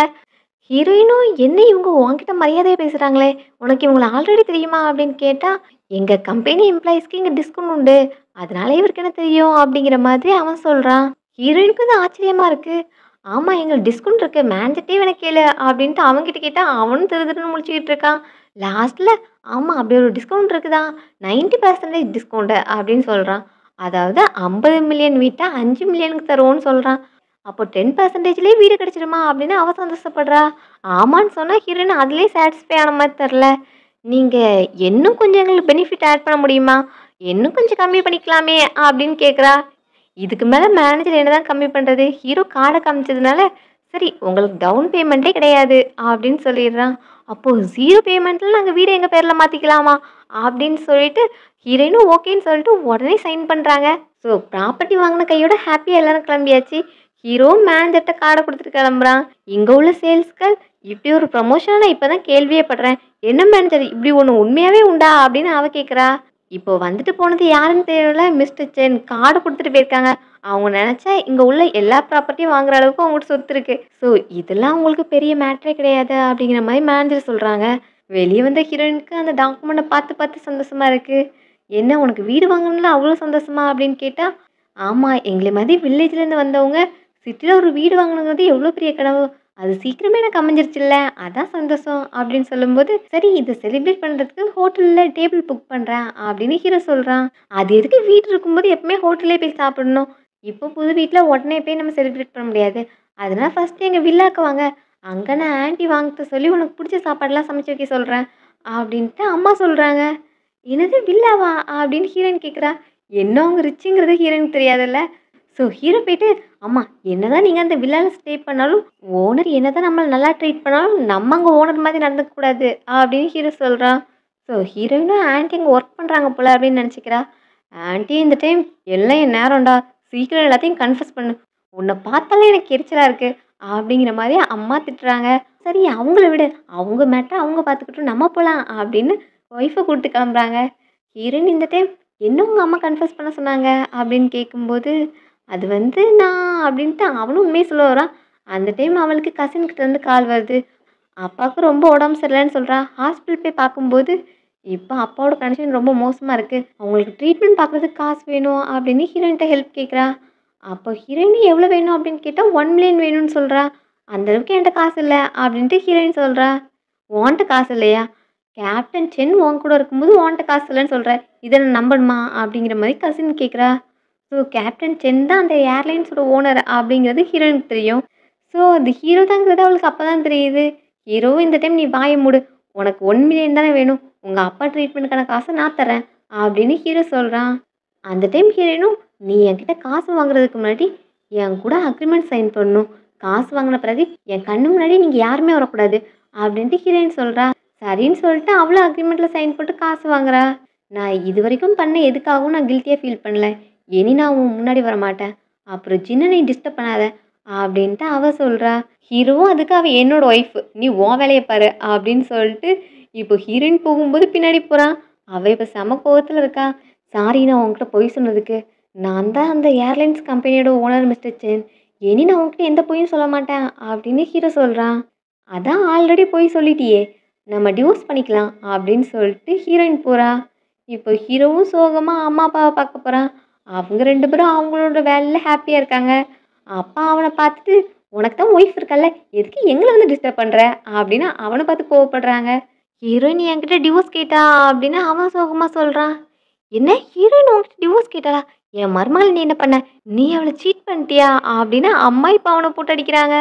ஹீரோயினும் என்ன இவங்க உன்கிட்ட மரியாதையாக பேசுகிறாங்களே, உனக்கு இவங்களை ஆல்ரெடி தெரியுமா அப்படின்னு கேட்டால், எங்கள் கம்பெனி எம்ப்ளாயீஸ்க்கு இங்கே டிஸ்கவுண்ட் உண்டு, அதனால இவருக்கு என்ன தெரியும் அப்படிங்கிற மாதிரி அவன் சொல்கிறான். ஹீரோயினுக்கு இது ஆச்சரியமாக இருக்குது. ஆமாம், எங்களுக்கு டிஸ்கவுண்ட் இருக்குது, மேனேஜர்ட்டே வேணா கேளு அப்படின்ட்டு அவன்கிட்ட கேட்டால் அவனும் திரு திருன்னு முழிச்சிக்கிட்டு இருக்கான். லாஸ்ட்டில் ஆமாம் அப்படி ஒரு டிஸ்கவுண்ட் இருக்குதா, 90% டிஸ்கவுண்ட்டு அப்படின்னு சொல்கிறான். அதாவது 50 மில்லியன் வீட்டை 5 மில்லியனுக்கு தருவோன்னு சொல்கிறான். அப்போ 10%லேயே வீடு கிடச்சிடுமா அப்படின்னு அவ சந்தோஷப்படுறா. ஆமான்னு சொன்னால் ஹீரோயின் அதிலே சாட்டிஸ்ஃபை ஆன மாதிரி தெரில. நீங்கள் இன்னும் கொஞ்சம் எங்களுக்கு பெனிஃபிட் ஆட் பண்ண முடியுமா, இன்னும் கொஞ்சம் கம்மி பண்ணிக்கலாமே அப்படின்னு கேட்குறா. இதுக்கு மேலே மேனேஜர் என்ன தான் கம்மி பண்ணுறது, ஹீரோ கார்டை காமிச்சதுனால சரி உங்களுக்கு டவுன் பேமெண்ட்டே கிடையாது அப்படின்னு சொல்லிடுறான். அப்போது 0 பேமெண்ட்டில் நாங்கள் வீடு எங்கள் பேரில் மாற்றிக்கலாமா அப்படின்னு சொல்லிட்டு ஹீரோயினும் ஓகேன்னு சொல்லிட்டு உடனே சைன் பண்ணுறாங்க. ஸோ ப்ராப்பர்ட்டி வாங்கின கையோட ஹாப்பியாக எல்லாரும் கிளம்பியாச்சு. ஹீரோ மேனேஜர்கிட்ட கார்டை கொடுத்துட்டு கிளம்புறான். இங்கே உள்ள சேல்ஸ்கள் இப்படி ஒரு ப்ரமோஷன நான் இப்ப தான் கேள்வியே படுறேன். என்ன மேனேஜர் இப்படி ஒண்ணு உண்மையாவே உண்டா? அப்படின்னு அவ கேட்கிறா. இப்போ வந்துட்டு போனது யாருன்னு தெரியல. மிஸ்டர் சென் கார்டு குடுத்துட்டு போயிருக்காங்க. அவங்க நெனச்சா இங்க உள்ள எல்லா ப்ராப்பர்ட்டியும் வாங்குற அளவுக்கு அவங்ககிட்ட சொத்து இருக்கு. ஸோ இதெல்லாம் உங்களுக்கு பெரிய மேட்டரே கிடையாது அப்படிங்கிற மாரி மேனேஜர் சொல்றாங்க. வெளிய வந்த ஹீரோயினுக்கு அந்த டாக்குமெண்ட்ட பார்த்து பார்த்து சந்தோஷமா இருக்கு. "என்ன உனக்கு வீடு வாங்கணும்ல அவ்ளோ சந்தோஷமா?" அப்படின்னு கேட்டா, "ஆமா எங்கள மாரி வில்லேஜ்லேருந்து வந்தவங்க சிட்டில ஒரு வீடு வாங்கணுங்கிறது எவ்ளோ பெரிய கனவு. அது சீக்கிரமே எனக்கு அமைஞ்சிருச்சுல்ல. அதான் சந்தோஷம்." அப்படின்னு சொல்லும்போது, "சரி இத செலிப்ரேட் பண்றதுக்கு ஹோட்டல்ல டேபிள் புக் பண்றேன்." அப்படின்னு ஹீரோ சொல்றான். "அது எதுக்கு வீட்ல இருக்கும்போது எப்பவுமே ஹோட்டல்லே போய் சாப்பிடணும்? இப்போ புது வீட்ல உடனே போய் நம்ம செலிப்ரேட் பண்ண முடியாது. அதனால ஃபர்ஸ்ட்டு எங்க வில்லாக்கு வாங்க. அங்க நான் ஆன்டி வாங்க சொல்லி உனக்கு புடிச்ச சாப்பாடுலாம் சமைச்சு வைக்க சொல்றேன்." அப்படின்ட்டு அம்மா சொல்றாங்க. "என்னது வில்லாவா?" அப்படின்னு ஹீரோயின் கேட்குறா. என்ன அவங்க ரிச்சுங்கிறது ஹீரோயினுக்கு தெரியாதுல்ல. ஸோ ஹீரோ போயிட்டு, "அம்மா என்னதான் நீங்க அந்த வில்லால ஸ்டே பண்ணாலும், ஓனர் என்னதான் நம்மள நல்லா ட்ரீட் பண்ணாலும், நம்ம அங்க ஓனர் மாதிரி நடந்துக்க கூடாது." அப்படின்னு ஹீரோ சொல்றான். ஸோ ஹீரோயினும் ஆன்டி அங்க ஒர்க் பண்றாங்க போல அப்படின்னு நெனச்சுக்கிறா. "ஆன்டி இந்த டைம் எல்லாம் என் நேரம்டா. சீக்கிரம் எல்லாத்தையும் கன்ஃபெஸ் பண்ணு. உன்ன பார்த்தாலே எனக்கு எரிச்சலா இருக்கு." அப்படிங்கிற மாரி அம்மா திட்டுறாங்க. "சரி அவங்கள விடு. அவங்க மேட்டர அவங்க பார்த்துக்கட்டும். நம்ம போலாம்." அப்படின்னு ஒய்ஃப கூட்டு கிளம்புறாங்க. ஹீரோயின் இந்த டைம், "என்ன உங்க அம்மா கன்ஃபெஸ் பண்ண சொன்னாங்க?" அப்படின்னு கேட்கும்போது, "அது வந்து நான்" அப்படின்ட்டு அவனும் உண்மைய சொல்ல வரான். அந்த டைம் அவளுக்கு கசின் கிட்டேருந்து கால் வருது. அப்பாவுக்கு ரொம்ப உடம்பு சரியில்லன்னு சொல்றா. ஹாஸ்பிட்டல் போய் பார்க்கும்போது, "இப்ப அப்பாவோட கண்டிஷன் ரொம்ப மோசமா இருக்கு. அவங்களுக்கு ட்ரீட்மெண்ட் பார்க்குறதுக்கு காசு வேணும்." அப்படின்னு ஹீரோயின்ட்ட ஹெல்ப் கேட்குறா. அப்போ ஹீரோயின் எவ்வளோ வேணும் அப்படின்னு கேட்டா, 1,000,000 வேணும்னு சொல்றா. "அந்த அளவுக்கு என்ட்ட காசு இல்ல." அப்படின்ட்டு ஹீரோயின் சொல்றா. "உன்ட்ட காசு இல்லையா? கேப்டன் சென் உன் கூட இருக்கும்போது உன்ட்ட காசு இல்லன்னு சொல்ற. இத நான் நம்பணுமா?" அப்படிங்கிற மாரி கசின் கேட்குறா. ஸோ கேப்டன் சென் தான் அந்த ஏர்லைன்ஸோட ஓனர் அப்படிங்கிறது ஹீரோயினுக்கு தெரியும். ஸோ அது ஹீரோ தாங்கிறது அவளுக்கு அப்ப தான் தெரியுது. ஹீரோவும் இந்த டைம் "நீ வாய மூடு. உனக்கு 1,000,000 தானே வேணும். உங்க அப்பா ட்ரீட்மெண்ட்டுக்கான காச நான் தர்றேன்." அப்படின்னு ஹீரோ சொல்றான். அந்த டைம் ஹீரோயினும், "நீ என்கிட்ட காசு வாங்குறதுக்கு முன்னாடி என் கூட அக்ரீமெண்ட் சைன் பண்ணணும். காசு வாங்குன பிறகு என் கண்ணு முன்னாடி நீங்க யாருமே வரக்கூடாது." அப்படின்ட்டு ஹீரோயின் சொல்றா. சரின்னு சொல்லிட்டு அவளும் அக்ரீமெண்ட்ல சைன் போட்டு காசு வாங்குறா. "நான் இதுவரைக்கும் பண்ண எதுக்காகவும் நான் கில்ட்டியா ஃபீல் பண்ணல. இனி நான் உன் முன்னாடி வரமாட்டேன். அப்புறம் ஜின்ன நீ டிஸ்டர்ப் பண்ணாத." அப்படின்ட்டு அவ சொல்றா. ஹீரோவும் அதுக்கு அவ என்னோட ஒய்ஃப். நீ உன் வேலைய பாரு அப்படின்னு சொல்லிட்டு, இப்போ ஹீரோயின் போகும்போது பின்னாடி போறான். அவ இப்ப செம கோவத்துல இருக்கா. "சாரி நான் உன்கிட்ட பொய் சொன்னதுக்கு. நான் தான் அந்த ஏர்லைன்ஸ் கம்பெனியோட ஓனர் மிஸ்டர் சென். இனி நான் உன்கிட்ட எந்த பொய்யும் சொல்ல மாட்டேன்." அப்படின்னு ஹீரோ சொல்றான். "அதான் ஆல்ரெடி பொய் சொல்லிட்டியே. நம்ம டிவோர்ஸ் பண்ணிக்கலாம்." அப்படின்னு சொல்லிட்டு ஹீரோயின் போறா. இப்போ ஹீரோவும் சோகமா அம்மா, அப்பாவ பார்க்க போறான். அவங்க 2 பேரும் அவங்களோட வேலையில ஹேப்பியா இருக்காங்க. அப்பா அவன பார்த்துட்டு, "உனக்கு தான் ஒய்ஃப் இருக்கல்ல, எதுக்கு எங்கள வந்து டிஸ்டர்ப் பண்ற?" அப்படின்னு அவன பார்த்து கோவப்படுறாங்க. "ஹீரோயின் என்கிட்ட டிவோர்ஸ் கேட்டா" அப்படின்னு அவன் சோகமா சொல்றான். "என்ன ஹீரோயின் உன்கிட்ட டிவோர்ஸ் கேட்டாளா? என் மருமகள நீ என்ன பண்ண? நீ அவள சீட் பண்ணிட்டியா?" அப்படின்னு அம்மா இப்ப அவன போட்டு அடிக்கிறாங்க.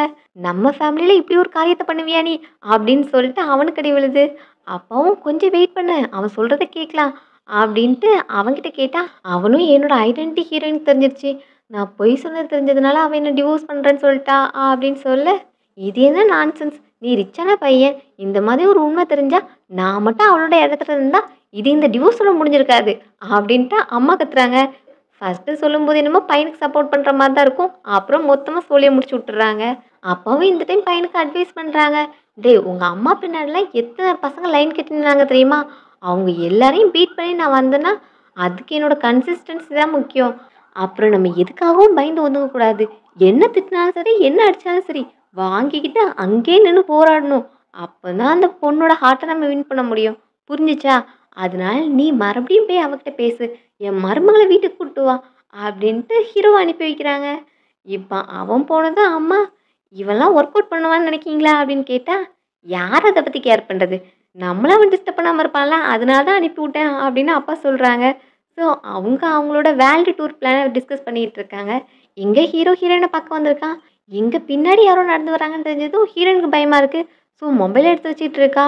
"நம்ம ஃபேமிலில இப்படி ஒரு காரியத்த பண்ணுவியா நீ?" அப்படின்னு சொல்லிட்டு அவனுக்கு அடி விழுது. அப்பாவும், "கொஞ்சம் வெயிட் பண்ணு. அவன் சொல்றத கேட்கலாம்." அப்படின்ட்டு அவன்கிட்ட கேட்டா, அவனும் என்னோட ஐடென்டிட்டி ஹீரோயினுக்கு தெரிஞ்சிருச்சு. நான் பொய் சொன்னது தெரிஞ்சதுனால அவ என்ன டிவோர்ஸ் பண்றேன்னு சொல்லிட்டா அப்படின்னு சொல்ல, "இது என்ன நான்சென்ஸ்? நீ ரிச்சான பையன். இந்த மாதிரி ஒரு உண்மை தெரிஞ்சா நான் மட்டும் அவளோட இடத்துல இருந்தா இது இந்த டிவோர்ஸோட முடிஞ்சிருக்காது." அப்படின்ட்டு அம்மா கத்துறாங்க. ஃபர்ஸ்ட்டு சொல்லும்போது என்னமோ பையனுக்கு சப்போர்ட் பண்ற மாரி தான் இருக்கும். அப்புறம் மொத்தமா சோலிய முடிச்சு விட்டுர்றாங்க. அப்பாவும் இந்த டைம் பையனுக்கு அட்வைஸ் பண்றாங்க. "டேய் உங்க அம்மா பின்னாடிலாம் எத்தன பசங்க லைன் கட்டி நின்னாங்க தெரியுமா? அவங்க எல்லாரையும் பீட் பண்ணி நான் வந்தேன்னா, அதுக்கு என்னோட கன்சிஸ்டன்சி தான் முக்கியம். அப்புறம் நம்ம எதுக்காகவும் பயந்து ஒதுங்கக்கூடாது. என்ன திட்டினாலும் சரி, என்ன அடிச்சாலும் சரி, வாங்கிக்கிட்டு அங்கேயே நின்னு போராடணும். அப்பதான் அந்த பொண்ணோட ஹார்ட்ட நம்ம வின் பண்ண முடியும். புரிஞ்சுச்சா? அதனால நீ மறுபடியும் போய் அவகிட்ட பேசு. என் மருமகள வீட்டுக்கு கூட்டு வா." அப்படின்ட்டு ஹீரோவ அனுப்பி வைக்கிறாங்க. இப்ப அவன் போனதும் அம்மா, "இவன்லாம் ஒர்க் அவுட் பண்ணுவான்னு நினைக்கிறீங்களா?" அப்படின்னு கேட்டா, "யார் அத பத்தி கேர் பண்றது? நம்மள அவன் டிஸ்டர்ப் பண்ணாம இருப்பான்ல, அதனால தான் அனுப்பி விட்டேன்." அப்படின்னு அப்பா சொல்றாங்க. ஸோ அவங்க அவங்களோட வேர்ல்டு டூர் பிளான டிஸ்கஸ் பண்ணிட்டு இருக்காங்க. இங்க ஹீரோ ஹீரோயின பார்க்க வந்திருக்கான். இங்க பின்னாடி யாரோ நடந்து வராங்கன்னு தெரிஞ்சதும் ஹீரோயினுக்கு பயமா இருக்கு. ஸோ மொபைல் எடுத்து வச்சுட்டு இருக்கா.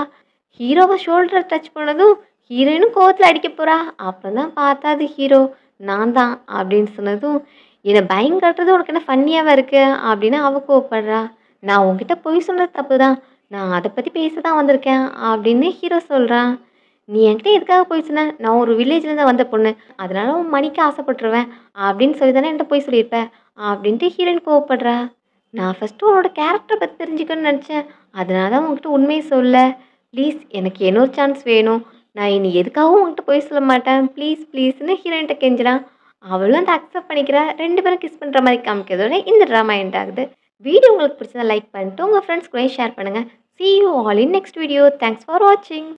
ஹீரோவ ஷோல்டர டச் பண்ணதும் ஹீரோயினும் கோவத்துல அடிக்க போறா. அப்பதான் பார்த்தா அது ஹீரோ. "நான் தான்" அப்படின்னு சொன்னதும், "என்ன பயம் காட்டுறது உனக்கு என்ன ஃபன்னியாவா இருக்கு?" அப்படின்னு அவ கோவப்படுறா. "நான் உன்கிட்ட பொய் சொன்னது தப்பு தான். நான் அத பத்தி பேச தான் வந்திருக்கேன்." அப்படின்னு ஹீரோ சொல்றான். "நீ என்கிட்ட எதுக்காக பொய் சொன்ன? நான் ஒரு வில்லேஜ்லேருந்து வந்த பொண்ணு. அதனால உன் மணிக்கு ஆசைப்பட்டுருவேன். அப்படின்னு சொல்லி தானே என்கிட்ட பொய் சொல்லியிருப்ப." அப்படின்ட்டு ஹீரோயின் கோவப்படுறா. "நான் ஃபர்ஸ்ட்டு உன்னோட கேரக்டர பத்தி தெரிஞ்சுக்கணும்னு நெனச்சேன். அதனால தான் உன்கிட்ட உண்மைய சொல்ல. ப்ளீஸ் எனக்கு இன்னொரு சான்ஸ் வேணும். நான் இனி எதுக்காகவும் உன்கிட்ட பொய் சொல்ல மாட்டேன். ப்ளீஸ் ப்ளீஸ்ன்னு ஹீரோயின்ட்ட கெஞ்சுறான். அவளும் அத அக்செப்ட் பண்ணிக்கிறா. 2 பேரும் கிஸ் பண்ற மாரி காமிக்கிறதோட இந்த ட்ராமா எண்ட் ஆகுது. வீடியோ உங்களுக்கு பிடிச்சதா லைக் பண்ணிட்டு உங்க ஃப்ரெண்ட்ஸ் கூடயும் ஷேர் பண்ணுங்க. See you all in next video. Thanks for watching.